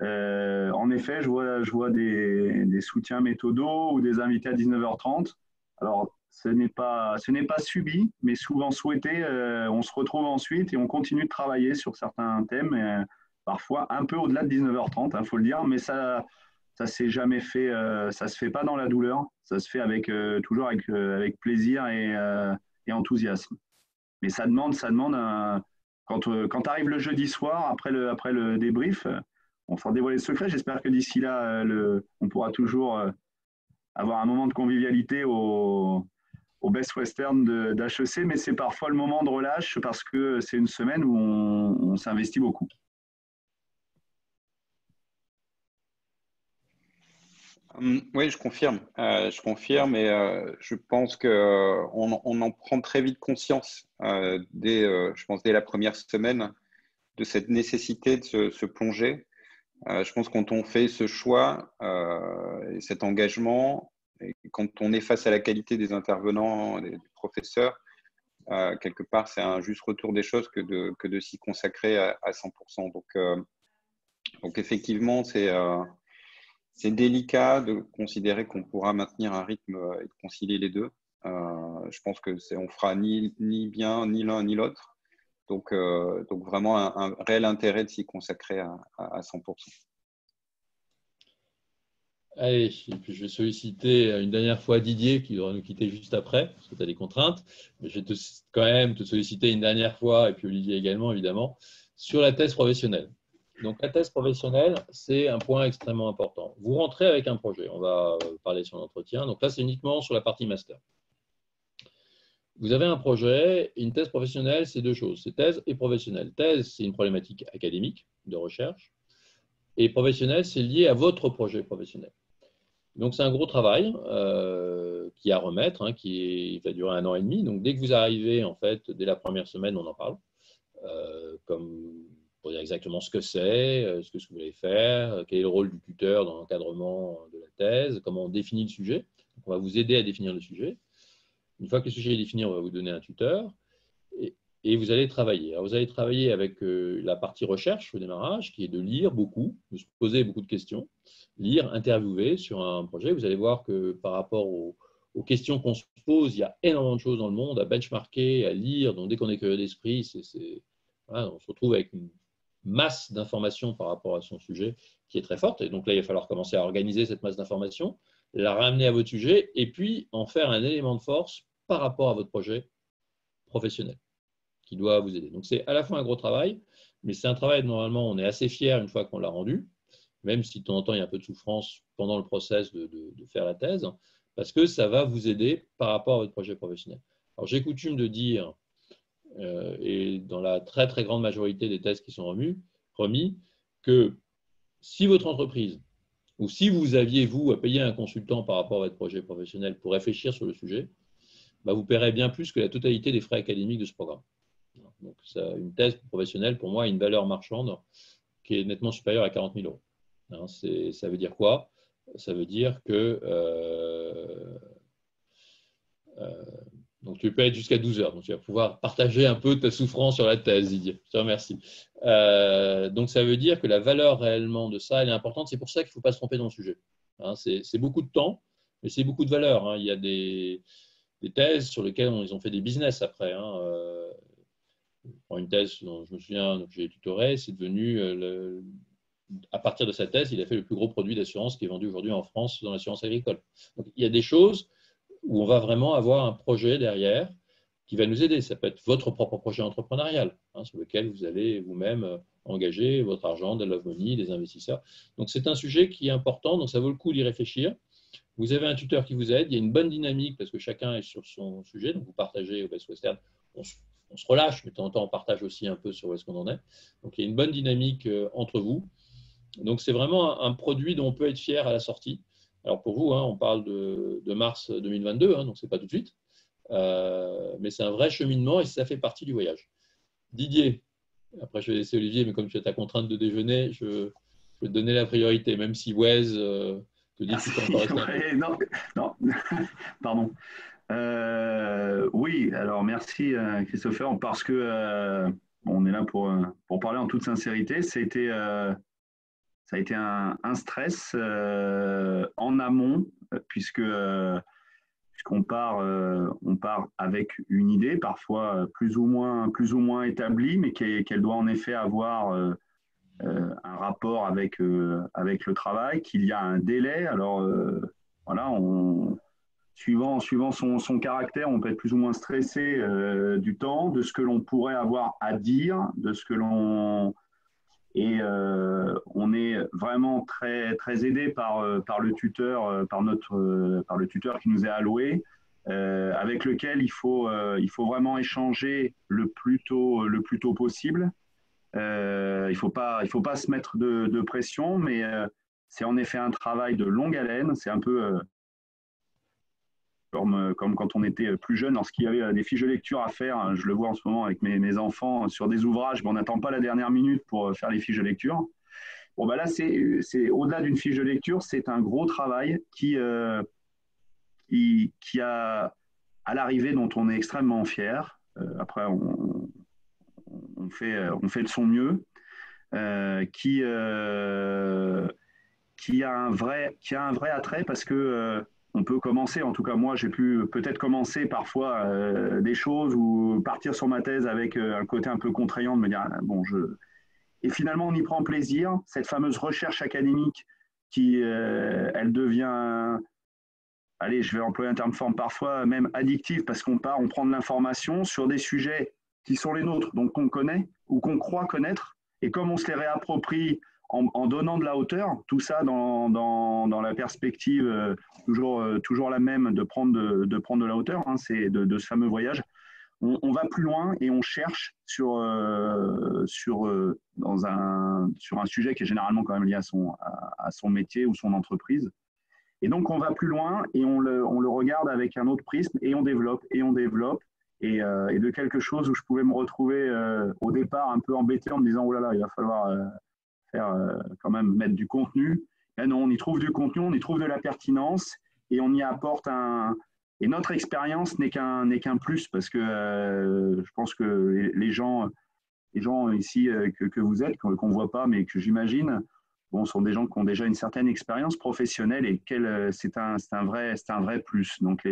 En effet, je vois des soutiens méthodaux ou des invités à 19h30. Alors, ce n'est pas subi, mais souvent souhaité. On se retrouve ensuite et on continue de travailler sur certains thèmes, parfois un peu au-delà de 19h30, il faut le dire, mais ça s'est jamais fait, ça se fait pas dans la douleur, ça se fait toujours avec plaisir et enthousiasme. Mais ça demande quand arrive le jeudi soir, après le débrief, on fera dévoiler le secret. J'espère que d'ici là, on pourra toujours avoir un moment de convivialité au Best Western d'HEC, mais c'est parfois le moment de relâche parce que c'est une semaine où on s'investit beaucoup.
Oui, je confirme. Je confirme et je pense qu'on en prend très vite conscience je pense, dès la première semaine de cette nécessité de se plonger. Je pense que quand on fait ce choix et cet engagement, et quand on est face à la qualité des intervenants, des professeurs, quelque part, c'est un juste retour des choses que de s'y consacrer à 100%. Donc effectivement, c'est délicat de considérer qu'on pourra maintenir un rythme et de concilier les deux. Je pense qu'on fera ni bien, ni l'un, ni l'autre. Donc vraiment un réel intérêt de s'y consacrer à 100%.
Allez, et puis je vais solliciter une dernière fois Didier qui devra nous quitter juste après, parce que tu as des contraintes. Mais je vais quand même te solliciter une dernière fois, et puis Olivier également, évidemment, sur la thèse professionnelle. Donc la thèse professionnelle, c'est un point extrêmement important. Vous rentrez avec un projet, on va parler sur l'entretien. Donc là, c'est uniquement sur la partie master. Vous avez un projet, une thèse professionnelle, c'est deux choses, c'est thèse et professionnelle. Thèse, c'est une problématique académique de recherche, et professionnelle, c'est lié à votre projet professionnel. Donc, c'est un gros travail qui est à remettre, hein, qui va durer 1 an et demi. Donc, dès que vous arrivez, en fait, dès la première semaine, on en parle, pour dire exactement ce que c'est, ce que vous voulez faire, quel est le rôle du tuteur dans l'encadrement de la thèse, comment on définit le sujet. Donc, on va vous aider à définir le sujet. Une fois que le sujet est défini, on va vous donner un tuteur et vous allez travailler. Alors, vous allez travailler avec la partie recherche au démarrage, qui est de lire beaucoup, de se poser beaucoup de questions, lire, interviewer sur un projet. Vous allez voir que par rapport aux questions qu'on se pose, il y a énormément de choses dans le monde à benchmarker, à lire. Donc, dès qu'on est curieux d'esprit, voilà, on se retrouve avec une masse d'informations par rapport à son sujet qui est très forte. Et donc là, il va falloir commencer à organiser cette masse d'informations, la ramener à votre sujet et puis en faire un élément de force par rapport à votre projet professionnel qui doit vous aider. Donc, c'est à la fois un gros travail, mais c'est un travail, normalement, on est assez fier une fois qu'on l'a rendu, même si de temps en temps, il y a un peu de souffrance pendant le process de faire la thèse, parce que ça va vous aider par rapport à votre projet professionnel. Alors, j'ai coutume de dire, et dans la très, très grande majorité des thèses qui sont remis, que si votre entreprise, ou si vous aviez, vous, à payer un consultant par rapport à votre projet professionnel pour réfléchir sur le sujet, bah, vous paierez bien plus que la totalité des frais académiques de ce programme. Donc, une thèse professionnelle, pour moi, a une valeur marchande qui est nettement supérieure à 40 000 €. Ça veut dire quoi? Ça veut dire que donc tu peux être jusqu'à 12 heures. Donc, tu vas pouvoir partager un peu ta souffrance sur la thèse, Didier. Je te remercie. Donc, ça veut dire que la valeur réellement de ça, elle est importante. C'est pour ça qu'il ne faut pas se tromper dans le sujet. C'est beaucoup de temps, mais c'est beaucoup de valeur. Il y a des thèses sur lesquelles ils ont fait des business après. Une thèse dont je me souviens, que j'ai tutoré, c'est devenu, à partir de sa thèse, il a fait le plus gros produit d'assurance qui est vendu aujourd'hui en France dans l'assurance agricole. Donc, il y a des choses où on va vraiment avoir un projet derrière qui va nous aider. Ça peut être votre propre projet entrepreneurial, sur lequel vous allez vous-même engager votre argent, de love money, des investisseurs. Donc, c'est un sujet qui est important, donc ça vaut le coup d'y réfléchir. Vous avez un tuteur qui vous aide, il y a une bonne dynamique parce que chacun est sur son sujet, donc vous partagez au Best Western, on se relâche, mais de temps en temps, on partage aussi un peu sur où est-ce qu'on en est. Donc, il y a une bonne dynamique entre vous. Donc, c'est vraiment un produit dont on peut être fier à la sortie. Alors pour vous, on parle de mars 2022, donc ce n'est pas tout de suite. Mais c'est un vrai cheminement et ça fait partie du voyage. Didier, après je vais laisser Olivier, mais comme tu as ta contrainte de déjeuner, je vais te donner la priorité, même si Wes te dit que tu peux encore rester un peu.
Non, pardon. Oui, alors merci Christopher, parce que on est là pour parler en toute sincérité. Ça a été un stress en amont, puisqu'on on part avec une idée, parfois plus ou moins établie, mais qu'elle doit en effet avoir un rapport avec le travail, qu'il y a un délai. Alors voilà, suivant son caractère, on peut être plus ou moins stressé du temps, de ce que l'on pourrait avoir à dire, de ce que l'on et on est vraiment très aidé par le tuteur, par le tuteur qui nous est alloué, avec lequel il faut vraiment échanger le plus tôt possible. Il faut pas se mettre de pression, mais c'est en effet un travail de longue haleine. C'est un peu comme quand on était plus jeune, lorsqu'il y avait des fiches de lecture à faire. Je le vois en ce moment avec mes enfants sur des ouvrages, mais on n'attend pas la dernière minute pour faire les fiches de lecture. Bon, ben là, c'est au-delà d'une fiche de lecture, c'est un gros travail qui a, à l'arrivée, dont on est extrêmement fier. Après, on fait de son mieux, qui a un vrai attrait parce que on peut commencer, en tout cas moi j'ai pu peut-être commencer parfois des choses ou partir sur ma thèse avec un côté un peu contraignant de me dire bon et finalement on y prend plaisir. Cette fameuse recherche académique qui elle devient, allez, je vais employer un terme fort, parfois même addictive, parce on prend de l'information sur des sujets qui sont les nôtres, donc qu'on connaît ou qu'on croit connaître, et comme on se les réapproprie en donnant de la hauteur, tout ça dans la perspective toujours la même de prendre de la hauteur, c'est de ce fameux voyage. On va plus loin et on cherche sur un sujet qui est généralement quand même lié à son métier ou son entreprise. Et donc, on va plus loin et on le regarde avec un autre prisme et on développe. Et de quelque chose où je pouvais me retrouver au départ un peu embêté en me disant « Oh là là, il va falloir quand même mettre du contenu ». Et non, on y trouve du contenu, on y trouve de la pertinence et on y apporte Et notre expérience n'est qu'un plus parce que je pense que les gens ici que vous êtes, qu'on ne voit pas, mais que j'imagine, sont des gens qui ont déjà une certaine expérience professionnelle et c'est un vrai plus. Donc,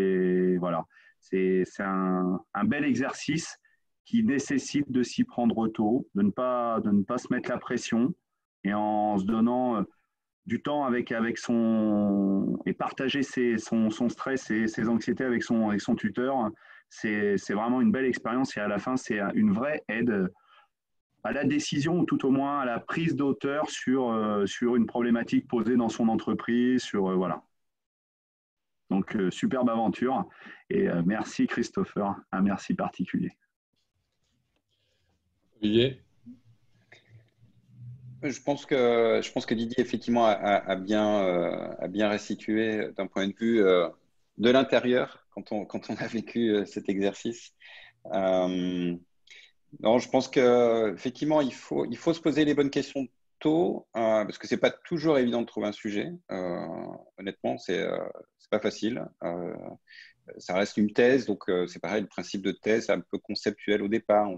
voilà, c'est un bel exercice qui nécessite de s'y prendre tôt, de ne pas se mettre la pression et en se donnant du temps et partager son stress et ses anxiétés avec son tuteur. C'est vraiment une belle expérience et à la fin, c'est une vraie aide à la décision ou tout au moins à la prise d'auteur sur une problématique posée dans son entreprise. Voilà. Donc, superbe aventure. Et merci Christopher, un merci particulier.
Olivier ?
Je pense que Didier, effectivement, a bien restitué d'un point de vue de l'intérieur quand on a vécu cet exercice. Non, je pense qu'effectivement, il faut se poser les bonnes questions tôt, parce que c'est pas toujours évident de trouver un sujet. Honnêtement, c'est pas facile. Ça reste une thèse, donc c'est pareil, le principe de thèse, c'est un peu conceptuel au départ.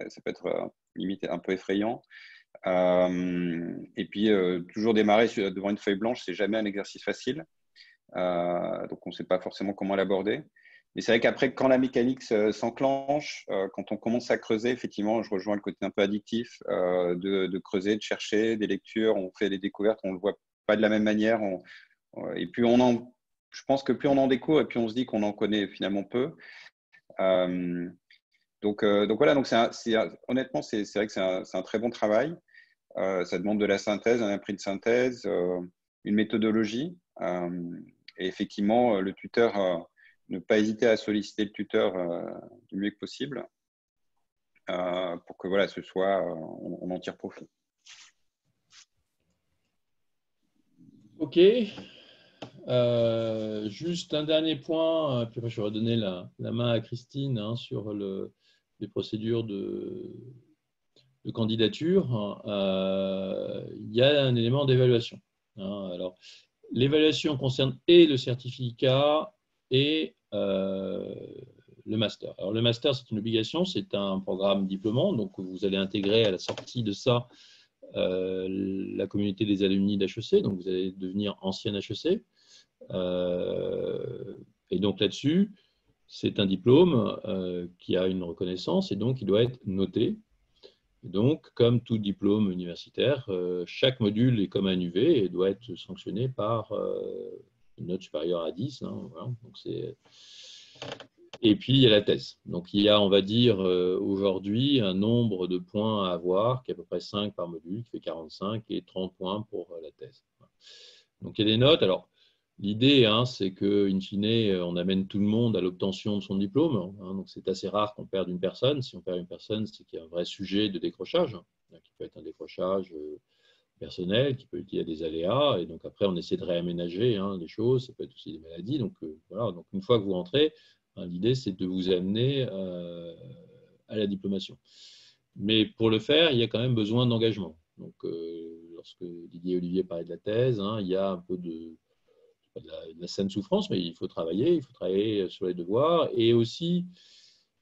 Ça peut être limite un peu effrayant. Et puis, toujours démarrer devant une feuille blanche, c'est jamais un exercice facile. Donc, on ne sait pas forcément comment l'aborder. Mais c'est vrai qu'après, quand la mécanique s'enclenche, quand on commence à creuser, effectivement, je rejoins le côté un peu addictif de creuser, de chercher des lectures, on fait des découvertes, on ne le voit pas de la même manière. Et puis, je pense que plus on en découvre et plus on se dit qu'on en connaît finalement peu. Donc voilà, honnêtement, c'est vrai que c'est un très bon travail. Ça demande de la synthèse, un appris de synthèse, une méthodologie. Et effectivement, le tuteur, ne pas hésiter à solliciter le tuteur du mieux que possible pour que voilà, on en tire profit.
Ok. Juste un dernier point, puis après je vais redonner la main à Christine sur les procédures de candidature. Il y a un élément d'évaluation. Alors, l'évaluation concerne et le certificat et le master. Alors, le master, c'est une obligation, c'est un programme diplômant, donc vous allez intégrer à la sortie de ça la communauté des alumni d'HEC, donc vous allez devenir ancien HEC. Et donc là-dessus, c'est un diplôme qui a une reconnaissance et donc il doit être noté. Et donc, comme tout diplôme universitaire, chaque module est comme un UV et doit être sanctionné par une note supérieure à 10. Voilà. Donc et puis, il y a la thèse. Donc, il y a, on va dire, aujourd'hui, un nombre de points à avoir, qui est à peu près 5 par module, qui fait 45, et 30 points pour la thèse. Donc, il y a des notes. Alors, l'idée, c'est qu'in fine, on amène tout le monde à l'obtention de son diplôme. Donc, c'est assez rare qu'on perde une personne. Si on perd une personne, c'est qu'il y a un vrai sujet de décrochage, qui peut être un décrochage personnel, il y a des aléas. Et donc, après, on essaie de réaménager les choses. Ça peut être aussi des maladies. Donc, voilà. Donc, une fois que vous rentrez, l'idée, c'est de vous amener à la diplomation. Mais pour le faire, il y a quand même besoin d'engagement. Donc, lorsque Didier et Olivier parlaient de la thèse, il y a un peu de la saine souffrance, mais il faut travailler sur les devoirs. Et aussi,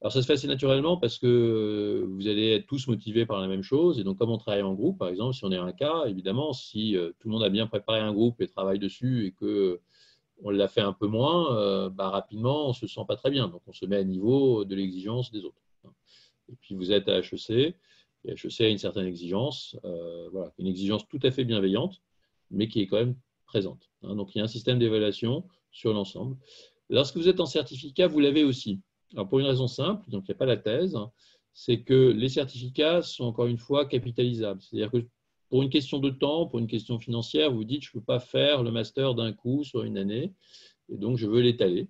alors ça se fait assez naturellement parce que vous allez être tous motivés par la même chose. Et donc, comme on travaille en groupe, par exemple, si on est un cas, évidemment, si tout le monde a bien préparé un groupe et travaille dessus et qu'on l'a fait un peu moins, rapidement, on ne se sent pas très bien. Donc, on se met à niveau de l'exigence des autres. Et puis, vous êtes à HEC, et HEC a une certaine exigence, voilà, une exigence tout à fait bienveillante, mais qui est quand même présente. Donc, il y a un système d'évaluation sur l'ensemble. Lorsque vous êtes en certificat, vous l'avez aussi. Alors, pour une raison simple, donc il n'y a pas la thèse, c'est que les certificats sont encore une fois capitalisables. C'est-à-dire que pour une question de temps, pour une question financière, vous dites je ne peux pas faire le master d'un coup sur une année, et donc je veux l'étaler.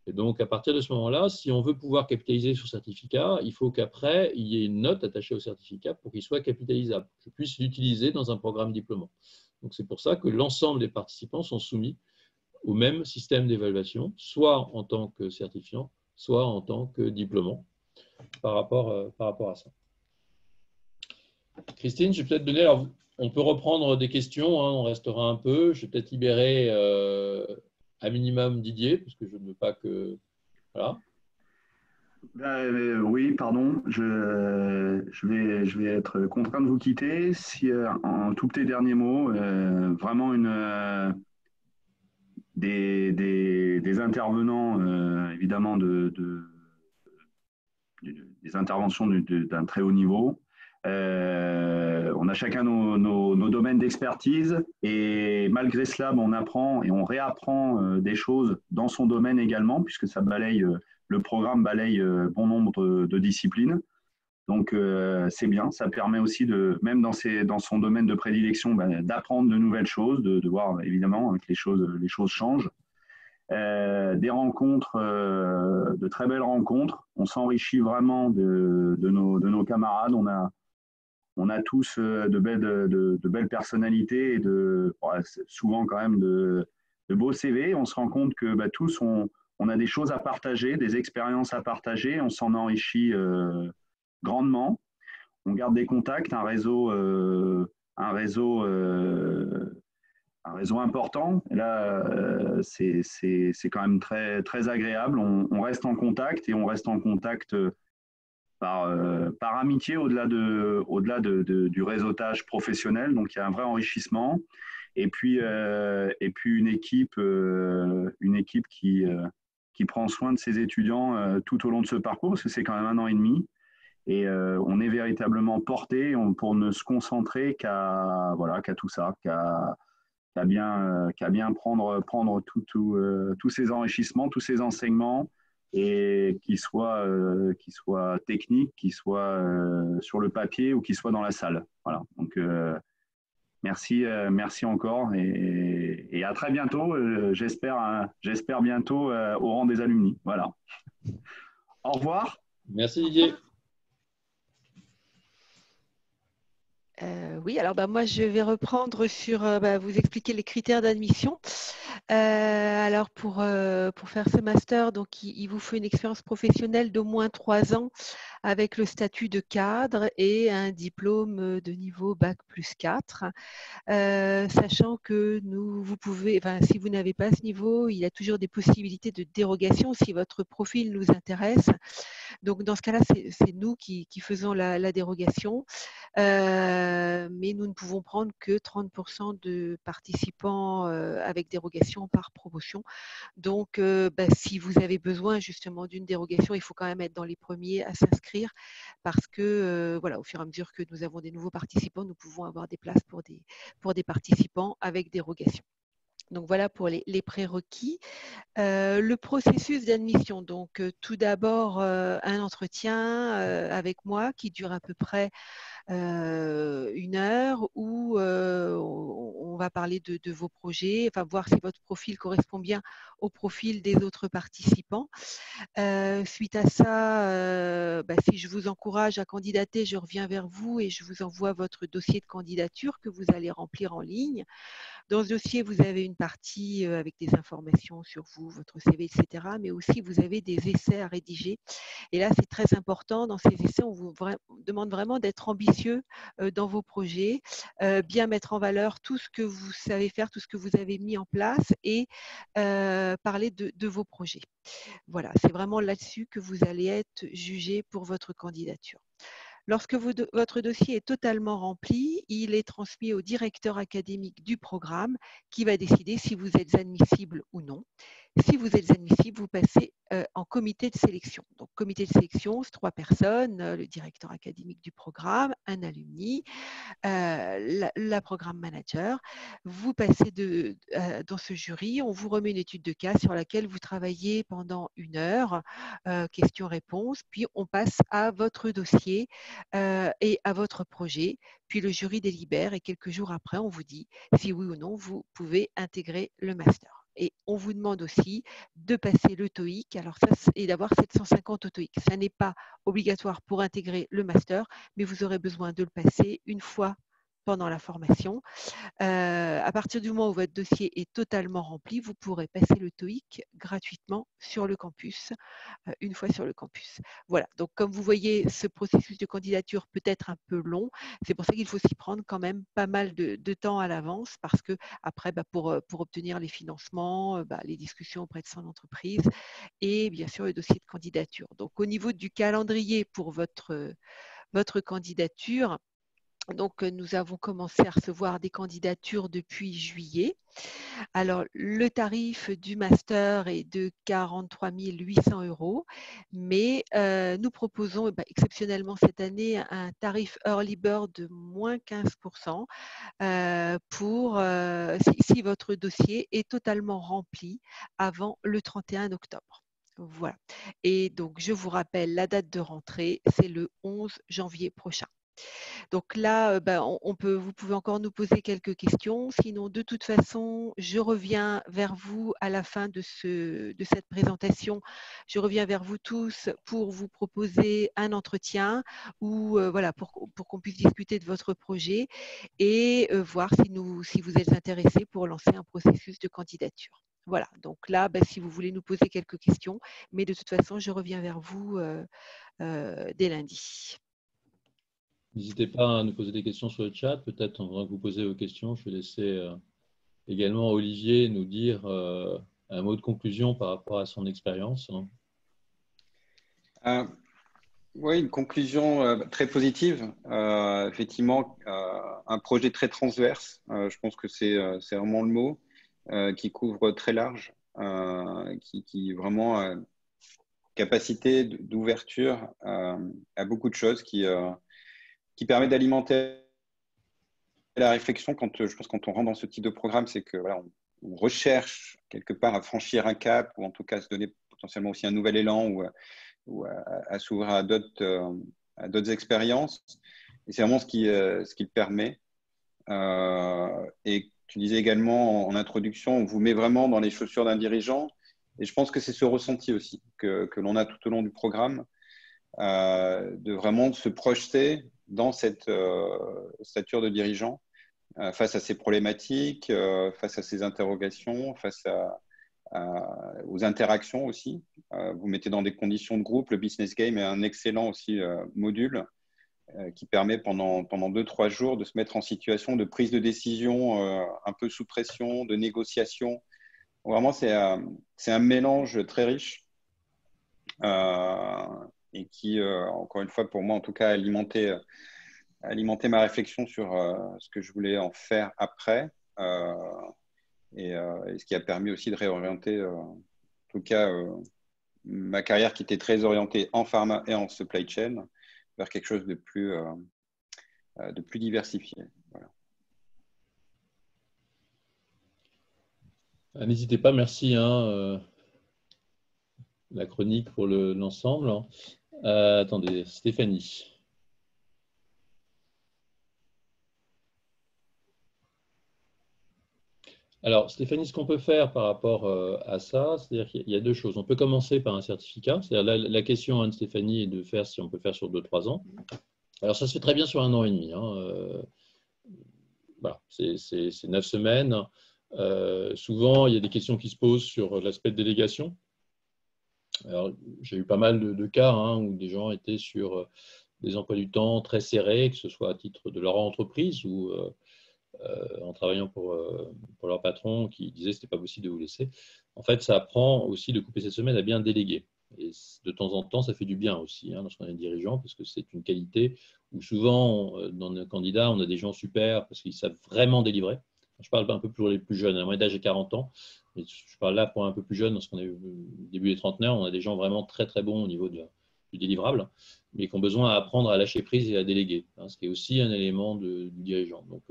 Et donc, à partir de ce moment-là, si on veut pouvoir capitaliser sur certificat, il faut qu'après, il y ait une note attachée au certificat pour qu'il soit capitalisable, que je puisse l'utiliser dans un programme diplômant. Donc, c'est pour ça que l'ensemble des participants sont soumis au même système d'évaluation, soit en tant que certifiant, soit en tant que diplômant, par rapport à ça. Christine, je vais peut-être donner… Alors, on peut reprendre des questions, on restera un peu. Je vais peut-être libérer à minimum Didier, parce que je ne veux pas que… Voilà.
Oui, pardon, je vais être contraint de vous quitter. Si, en tout petit dernier mot, vraiment des intervenants, évidemment, des interventions d'un très haut niveau. On a chacun nos domaines d'expertise et malgré cela, on apprend et on réapprend des choses dans son domaine également, puisque ça balaye, le programme balaye bon nombre de disciplines. Donc, c'est bien, ça permet aussi, même dans son domaine de prédilection, d'apprendre de nouvelles choses, de voir évidemment que les choses changent. Des rencontres, de très belles rencontres. On s'enrichit vraiment de nos camarades. On a tous de belles personnalités et souvent quand même de beaux CV. On se rend compte que tous, on a des choses à partager, des expériences à partager. On s'en enrichit grandement. On garde des contacts, un réseau important. Et là, c'est quand même très, très agréable. On reste en contact et on reste en contact par amitié au-delà du réseautage professionnel. Donc, il y a un vrai enrichissement. Et puis une équipe qui prend soin de ses étudiants tout au long de ce parcours, parce que c'est quand même 1 an et demi. Et on est véritablement porté pour ne se concentrer qu'à tout ça, qu'à bien prendre tous ces enrichissements, tous ces enseignements, et qu'ils soient techniques, qu'ils soient sur le papier ou qu'ils soient dans la salle. Voilà. Donc, merci encore et à très bientôt. J'espère bientôt au rang des alumni. Voilà. Au revoir.
Merci Didier.
Oui, alors moi je vais reprendre sur vous expliquer les critères d'admission. Alors pour faire ce master, donc il vous faut une expérience professionnelle d'au moins 3 ans avec le statut de cadre et un diplôme de niveau Bac+4. Sachant que vous pouvez, si vous n'avez pas ce niveau, il y a toujours des possibilités de dérogation si votre profil nous intéresse. Donc dans ce cas-là, c'est nous qui faisons la dérogation, mais nous ne pouvons prendre que 30% de participants avec dérogation par promotion. Donc si vous avez besoin justement d'une dérogation, il faut quand même être dans les premiers à s'inscrire parce que voilà, au fur et à mesure que nous avons des nouveaux participants, nous pouvons avoir des places pour des participants avec dérogation. Donc voilà pour les prérequis. Le processus d'admission, donc tout d'abord un entretien avec moi qui dure à peu près 1 heure où on va parler de vos projets, enfin voir si votre profil correspond bien au profil des autres participants. Suite à ça, si je vous encourage à candidater, je reviens vers vous et je vous envoie votre dossier de candidature que vous allez remplir en ligne. Dans ce dossier, vous avez une partie avec des informations sur vous, votre CV, etc. Mais aussi, vous avez des essais à rédiger. Et là, c'est très important. Dans ces essais, on vous demande vraiment d'être ambitieux dans vos projets, bien mettre en valeur tout ce que vous savez faire, tout ce que vous avez mis en place et parler de vos projets. Voilà, c'est vraiment là-dessus que vous allez être jugé pour votre candidature. Lorsque votre dossier est totalement rempli, il est transmis au directeur académique du programme qui va décider si vous êtes admissible ou non. Si vous êtes admissible, vous passez en comité de sélection. Donc, comité de sélection, c'est 3 personnes, le directeur académique du programme, un alumni, la programme manager. Vous passez dans ce jury, on vous remet une étude de cas sur laquelle vous travaillez pendant 1 heure, questions-réponses, puis on passe à votre dossier et à votre projet, puis le jury délibère et quelques jours après, on vous dit si oui ou non vous pouvez intégrer le master. Et on vous demande aussi de passer le TOEIC et d'avoir 750 au TOEIC. Ça n'est pas obligatoire pour intégrer le master, mais vous aurez besoin de le passer une fois pendant la formation. À partir du moment où votre dossier est totalement rempli, vous pourrez passer le TOEIC gratuitement sur le campus, une fois sur le campus. Voilà, donc comme vous voyez, ce processus de candidature peut être un peu long. C'est pour ça qu'il faut s'y prendre quand même pas mal de temps à l'avance parce que après, pour obtenir les financements, les discussions auprès de son entreprise et bien sûr le dossier de candidature. Donc au niveau du calendrier pour votre candidature, donc, nous avons commencé à recevoir des candidatures depuis juillet. Alors, le tarif du master est de 43 800 €, mais nous proposons exceptionnellement cette année un tarif Early Bird de moins 15% si votre dossier est totalement rempli avant le 31 octobre. Voilà. Et donc, je vous rappelle, la date de rentrée, c'est le 11 janvier prochain. Donc là, vous pouvez encore nous poser quelques questions. Sinon, de toute façon, je reviens vers vous à la fin de cette présentation. Je reviens vers vous tous pour vous proposer un entretien pour qu'on puisse discuter de votre projet et voir si vous êtes intéressé pour lancer un processus de candidature. Voilà, donc là, si vous voulez nous poser quelques questions, mais de toute façon, je reviens vers vous dès lundi.
N'hésitez pas à nous poser des questions sur le chat. Peut-être pendant que vous posez vos questions, je vais laisser également Olivier nous dire un mot de conclusion par rapport à son expérience.
Oui, une conclusion très positive. Effectivement, un projet très transverse. Je pense que c'est vraiment le mot, qui couvre très large, qui vraiment capacité d'ouverture à beaucoup de choses, qui permet d'alimenter la réflexion. Je pense quand on rentre dans ce type de programme, c'est que voilà, on recherche quelque part à franchir un cap ou en tout cas à se donner potentiellement aussi un nouvel élan ou à s'ouvrir à d'autres expériences. Et c'est vraiment ce qui le permet. Et tu disais également en introduction, on vous met vraiment dans les chaussures d'un dirigeant. Et je pense que c'est ce ressenti aussi que l'on a tout au long du programme, de vraiment se projeter dans cette stature de dirigeant face à ces problématiques, face à ces interrogations, face aux interactions aussi. Vous mettez dans des conditions de groupe. Le business game est un excellent aussi module qui permet pendant 2-3 jours de se mettre en situation de prise de décision un peu sous pression, de négociation. Vraiment, c'est un mélange très riche et qui, encore une fois, pour moi, en tout cas, alimenter ma réflexion sur ce que je voulais en faire après et ce qui a permis aussi de réorienter, en tout cas, ma carrière qui était très orientée en pharma et en supply chain vers quelque chose de plus diversifié. Voilà.
N'hésitez pas, merci la chronique pour l'ensemble. Attendez, Stéphanie. Alors, Stéphanie, ce qu'on peut faire par rapport à ça, c'est-à-dire qu'il y a deux choses. On peut commencer par un certificat. C'est-à-dire la question de Stéphanie est de faire si on peut faire sur 2-3 ans. Alors, ça se fait très bien sur 1 an et demi. Voilà, c'est 9 semaines. Souvent, il y a des questions qui se posent sur l'aspect de délégation. Alors, j'ai eu pas mal de cas où des gens étaient sur des emplois du temps très serrés, que ce soit à titre de leur entreprise ou en travaillant pour leur patron qui disait que ce n'était pas possible de vous laisser. En fait, ça apprend aussi de couper cette semaine à bien déléguer. Et de temps en temps, ça fait du bien aussi lorsqu'on est dirigeant, parce que c'est une qualité où souvent, dans nos candidats, on a des gens super parce qu'ils savent vraiment délivrer. Je parle un peu pour les plus jeunes. La moyenne d'âge est 40 ans. Mais je parle là pour un peu plus jeune, lorsqu'on est au début des trentenaires, on a des gens vraiment très très bons au niveau du délivrable, mais qui ont besoin d'apprendre à lâcher prise et à déléguer, ce qui est aussi un élément du dirigeant. Donc,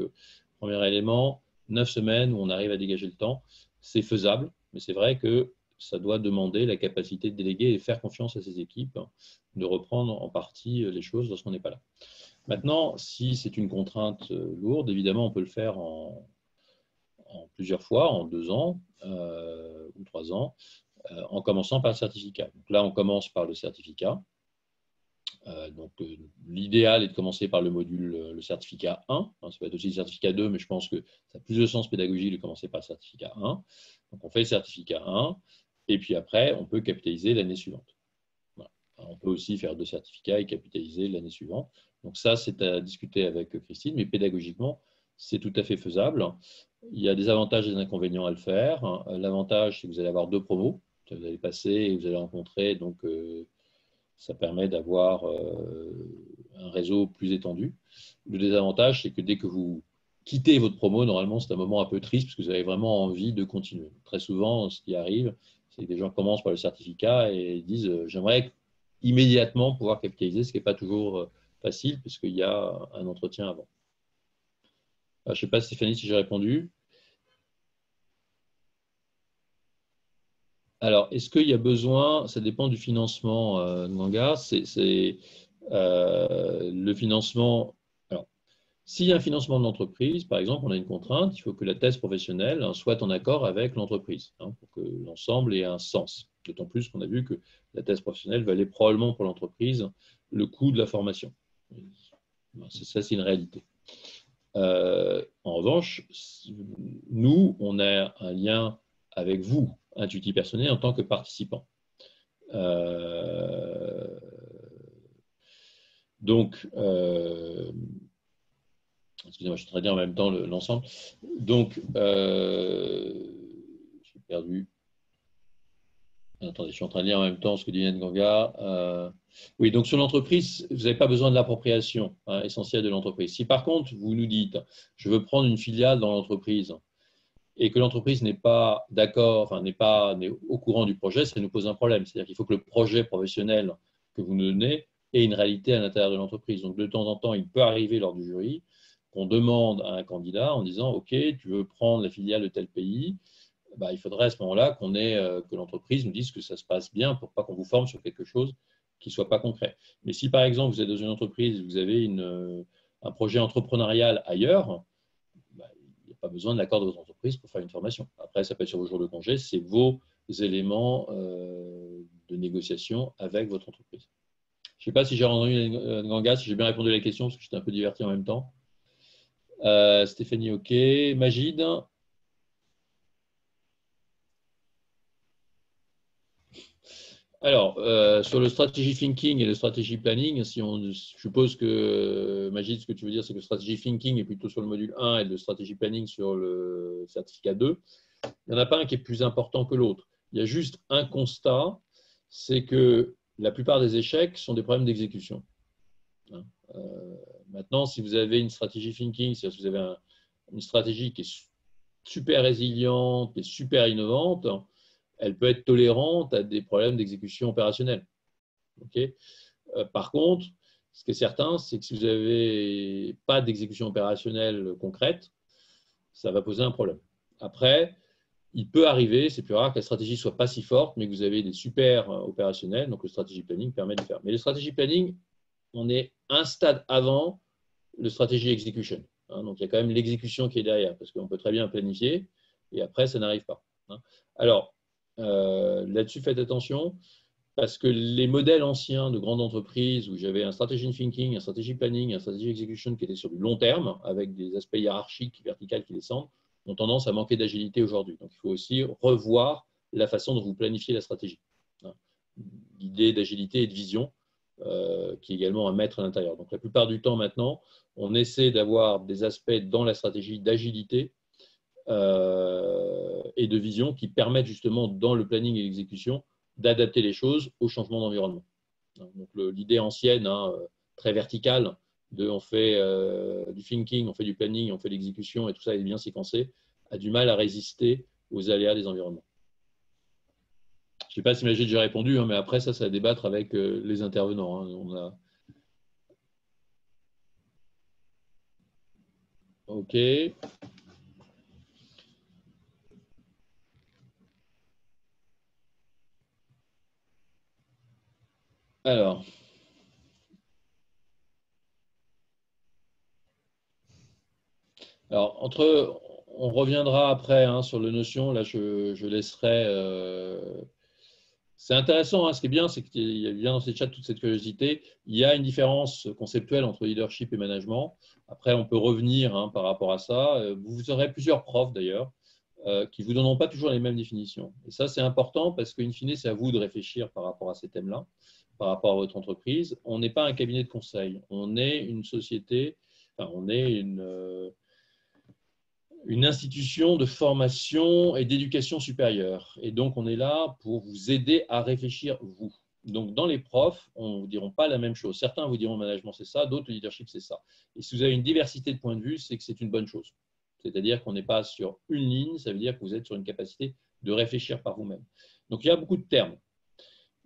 premier élément, 9 semaines où on arrive à dégager le temps, c'est faisable, mais c'est vrai que ça doit demander la capacité de déléguer et faire confiance à ses équipes, de reprendre en partie les choses lorsqu'on n'est pas là. Maintenant, si c'est une contrainte lourde, évidemment, on peut le faire en plusieurs fois, en 2 ans ou 3 ans, en commençant par le certificat. Donc là, on commence par le certificat. L'idéal est de commencer par le module, le certificat 1. Ça peut être aussi le certificat 2, mais je pense que ça a plus de sens pédagogique de commencer par le certificat 1. Donc, on fait le certificat 1, et puis après, on peut capitaliser l'année suivante. Voilà. On peut aussi faire 2 certificats et capitaliser l'année suivante. Donc, ça, c'est à discuter avec Christine, mais pédagogiquement, c'est tout à fait faisable. Il y a des avantages et des inconvénients à le faire. L'avantage, c'est que vous allez avoir 2 promos. Vous allez passer et vous allez rencontrer donc ça permet d'avoir un réseau plus étendu. Le désavantage, c'est que dès que vous quittez votre promo, normalement, c'est un moment un peu triste parce que vous avez vraiment envie de continuer. Très souvent, ce qui arrive, c'est que des gens commencent par le certificat et disent « j'aimerais immédiatement pouvoir capitaliser », ce qui n'est pas toujours facile puisqu'il y a un entretien avant. Je ne sais pas, Stéphanie, si j'ai répondu. Alors, est-ce qu'il y a besoin, ça dépend du financement Nganga, le financement. Alors, s'il y a un financement de l'entreprise, par exemple, on a une contrainte, il faut que la thèse professionnelle soit en accord avec l'entreprise pour que l'ensemble ait un sens. D'autant plus qu'on a vu que la thèse professionnelle valait probablement pour l'entreprise le coût de la formation. Ça, c'est une réalité. En revanche, nous, on a un lien avec vous, Intuitive Personnel, en tant que participant. Excusez-moi, je suis en train de dire en même temps l'ensemble. Donc, j'ai perdu. Attendez, je suis en train de lire en même temps ce que dit Yann Ganga. Oui, donc sur l'entreprise, vous n'avez pas besoin de l'appropriation essentielle de l'entreprise. Si par contre, vous nous dites, je veux prendre une filiale dans l'entreprise et que l'entreprise n'est pas d'accord, n'est au courant du projet, ça nous pose un problème. C'est-à-dire qu'il faut que le projet professionnel que vous nous donnez ait une réalité à l'intérieur de l'entreprise. Donc, de temps en temps, il peut arriver lors du jury qu'on demande à un candidat en disant « Ok, tu veux prendre la filiale de tel pays ?» Il faudrait à ce moment-là que l'entreprise nous dise que ça se passe bien pour pas qu'on vous forme sur quelque chose qui ne soit pas concret. Mais si, par exemple, vous êtes dans une entreprise, vous avez un projet entrepreneurial ailleurs, il n'y a pas besoin de l'accord de votre entreprise pour faire une formation. Après, ça peut être sur vos jours de congé, c'est vos éléments de négociation avec votre entreprise. Je ne sais pas si j'ai rendu Nganga, si j'ai bien répondu à la question, parce que j'étais un peu diverti en même temps. Stéphanie, OK. Magid? Alors, sur le strategy thinking et le strategy planning, je suppose que, Magid, ce que tu veux dire, c'est que le strategy thinking est plutôt sur le module 1 et le strategy planning sur le certificat 2. Il n'y en a pas un qui est plus important que l'autre. Il y a juste un constat, c'est que la plupart des échecs sont des problèmes d'exécution. Maintenant, si vous avez une stratégie thinking, c'est-à-dire si vous avez une stratégie qui est super résiliente, qui est super innovante, elle peut être tolérante à des problèmes d'exécution opérationnelle. Okay, par contre, ce qui est certain, c'est que si vous n'avez pas d'exécution opérationnelle concrète, ça va poser un problème. Après, il peut arriver, c'est plus rare que la stratégie ne soit pas si forte, mais que vous avez des super opérationnels, donc le strategy planning permet de le faire. Mais le strategy planning, on est un stade avant le strategy execution. Donc il y a quand même l'exécution qui est derrière, parce qu'on peut très bien planifier, et après, ça n'arrive pas. Alors, là-dessus, faites attention, parce que les modèles anciens de grandes entreprises où j'avais un strategy thinking, un strategy planning, un strategy execution qui étaient sur du long terme, avec des aspects hiérarchiques, verticales qui descendent, ont tendance à manquer d'agilité aujourd'hui. Donc, il faut aussi revoir la façon dont vous planifiez la stratégie. L'idée d'agilité et de vision, qui est également à mettre à l'intérieur. Donc, la plupart du temps, maintenant, on essaie d'avoir des aspects dans la stratégie d'agilité et de vision qui permettent justement, dans le planning et l'exécution, d'adapter les choses au changement d'environnement. Donc, l'idée ancienne, très verticale, on fait du thinking, on fait du planning, on fait l'exécution et tout ça est bien séquencé, a du mal à résister aux aléas des environnements. Je ne sais pas si j'ai déjà répondu, mais après, ça, c'est à débattre avec les intervenants. On a... OK. Alors, on reviendra après sur les notions. Là, je laisserai. C'est intéressant. Ce qui est bien, c'est qu'il y a bien dans ces chats toute cette curiosité. Il y a une différence conceptuelle entre leadership et management. Après, on peut revenir par rapport à ça. Vous aurez plusieurs profs d'ailleurs qui ne vous donneront pas toujours les mêmes définitions. Et ça, c'est important parce qu'in fine, c'est à vous de réfléchir par rapport à ces thèmes-là, par rapport à votre entreprise. On n'est pas un cabinet de conseil. On est une société, enfin, on est une institution de formation et d'éducation supérieure. Et donc, on est là pour vous aider à réfléchir, vous. Donc, dans les profs, on ne vous diront pas la même chose. Certains vous diront management, c'est ça, d'autres, le leadership, c'est ça. Et si vous avez une diversité de points de vue, c'est que c'est une bonne chose. C'est-à-dire qu'on n'est pas sur une ligne, ça veut dire que vous êtes sur une capacité de réfléchir par vous-même. Donc, il y a beaucoup de termes,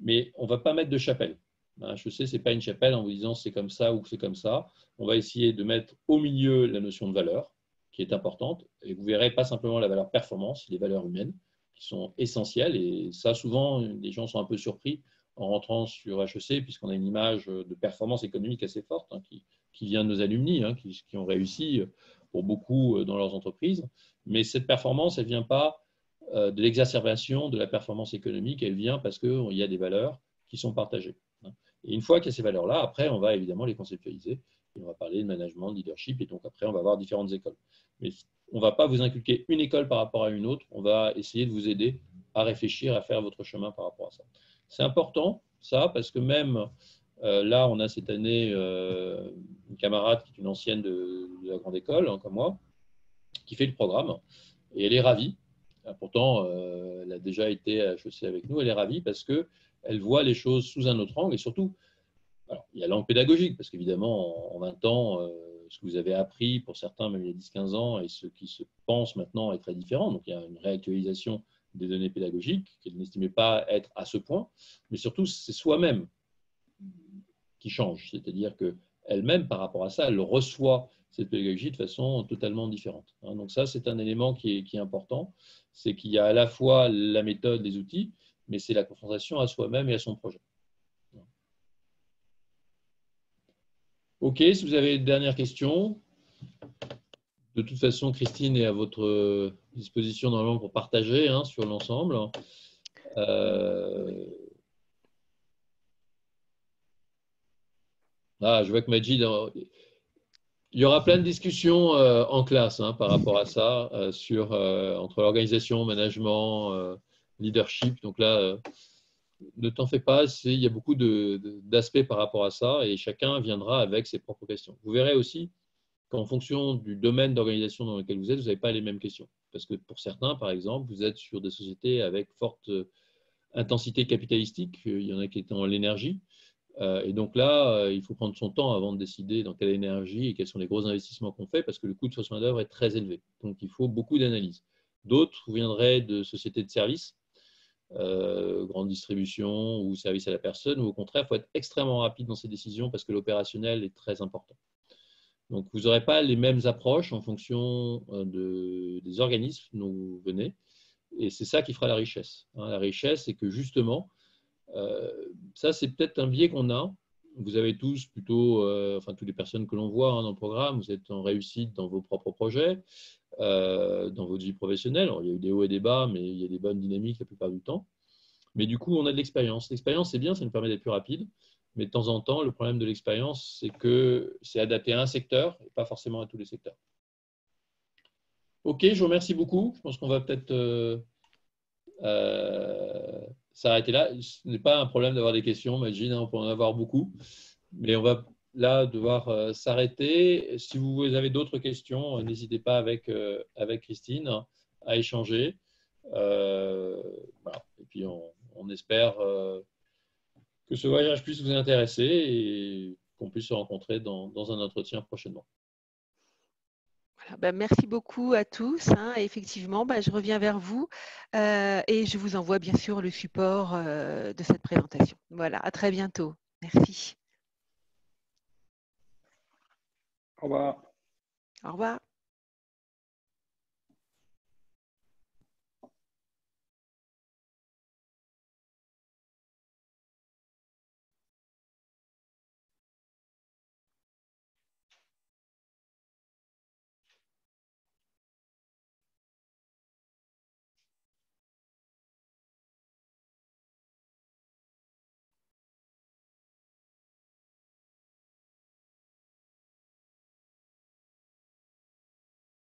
mais on ne va pas mettre de chapelle. Je sais, ce n'est pas une chapelle en vous disant c'est comme ça ou c'est comme ça. On va essayer de mettre au milieu la notion de valeur, qui est importante, et vous verrez pas simplement la valeur performance, les valeurs humaines, qui sont essentielles, et ça, souvent, les gens sont un peu surpris en rentrant sur HEC, puisqu'on a une image de performance économique assez forte, qui vient de nos alumni, qui ont réussi pour beaucoup dans leurs entreprises, mais cette performance, elle ne vient pas de l'exacerbation de la performance économique, elle vient parce qu'il y a des valeurs qui sont partagées. Et une fois qu'il y a ces valeurs-là, après, on va évidemment les conceptualiser, et on va parler de management, de leadership, et donc après, on va avoir différentes écoles. Mais on ne va pas vous inculquer une école par rapport à une autre, on va essayer de vous aider à réfléchir, à faire votre chemin par rapport à ça. C'est important, ça, parce que même là, on a cette année une camarade qui est une ancienne de la grande école, comme moi, qui fait le programme, et elle est ravie. Pourtant, elle a déjà été à HEC avec nous, elle est ravie parce qu'elle voit les choses sous un autre angle, et surtout, alors, il y a l'angle pédagogique, parce qu'évidemment, en 20 ans, ce que vous avez appris pour certains, même il y a 10-15 ans, et ce qui se pense maintenant est très différent. Donc, il y a une réactualisation des données pédagogiques qu'elle n'estimait pas être à ce point, mais surtout, c'est soi-même qui change. C'est-à-dire qu'elle-même, par rapport à ça, elle reçoit cette pédagogie de façon totalement différente. Donc ça, c'est un élément qui est important. C'est qu'il y a à la fois la méthode, les outils, mais c'est la confrontation à soi-même et à son projet. OK, si vous avez une dernière question. De toute façon, Christine est à votre disposition normalement pour partager sur l'ensemble. Je vois que Majid, Il y aura plein de discussions en classe par rapport à ça, entre organisation, management, leadership. Donc là, ne t'en fais pas, il y a beaucoup d'aspects par rapport à ça et chacun viendra avec ses propres questions. Vous verrez aussi qu'en fonction du domaine d'organisation dans lequel vous êtes, vous n'avez pas les mêmes questions. Parce que pour certains, par exemple, vous êtes sur des sociétés avec forte intensité capitalistique. Il y en a qui étaient dans l'énergie. Et donc là, il faut prendre son temps avant de décider dans quelle énergie et quels sont les gros investissements qu'on fait parce que le coût de force main-d'œuvre est très élevé. Donc, il faut beaucoup d'analyse. D'autres viendraient de sociétés de services, grande distribution ou service à la personne, ou au contraire, il faut être extrêmement rapide dans ces décisions parce que l'opérationnel est très important. Donc, vous n'aurez pas les mêmes approches en fonction des organismes dont vous venez. Et c'est ça qui fera la richesse. La richesse, c'est que justement, ça, c'est peut-être un biais qu'on a. Vous avez tous plutôt, enfin, toutes les personnes que l'on voit dans le programme, vous êtes en réussite dans vos propres projets, dans votre vie professionnelle. Alors, il y a eu des hauts et des bas, mais il y a des bonnes dynamiques la plupart du temps. Mais du coup, on a de l'expérience. L'expérience, c'est bien, ça nous permet d'être plus rapide. Mais de temps en temps, le problème de l'expérience, c'est que c'est adapté à un secteur et pas forcément à tous les secteurs. OK, je vous remercie beaucoup. Je pense qu'on va peut-être s'arrêter là. Ce n'est pas un problème d'avoir des questions, imagine, on peut en avoir beaucoup. Mais on va là devoir s'arrêter. Si vous avez d'autres questions, n'hésitez pas avec Christine à échanger. Voilà. Et puis, on espère que ce voyage puisse vous intéresser et qu'on puisse se rencontrer dans un entretien prochainement.
Voilà, merci beaucoup à tous. Effectivement, je reviens vers vous et je vous envoie bien sûr le support de cette présentation. Voilà, à très bientôt. Merci.
Au revoir.
Au revoir.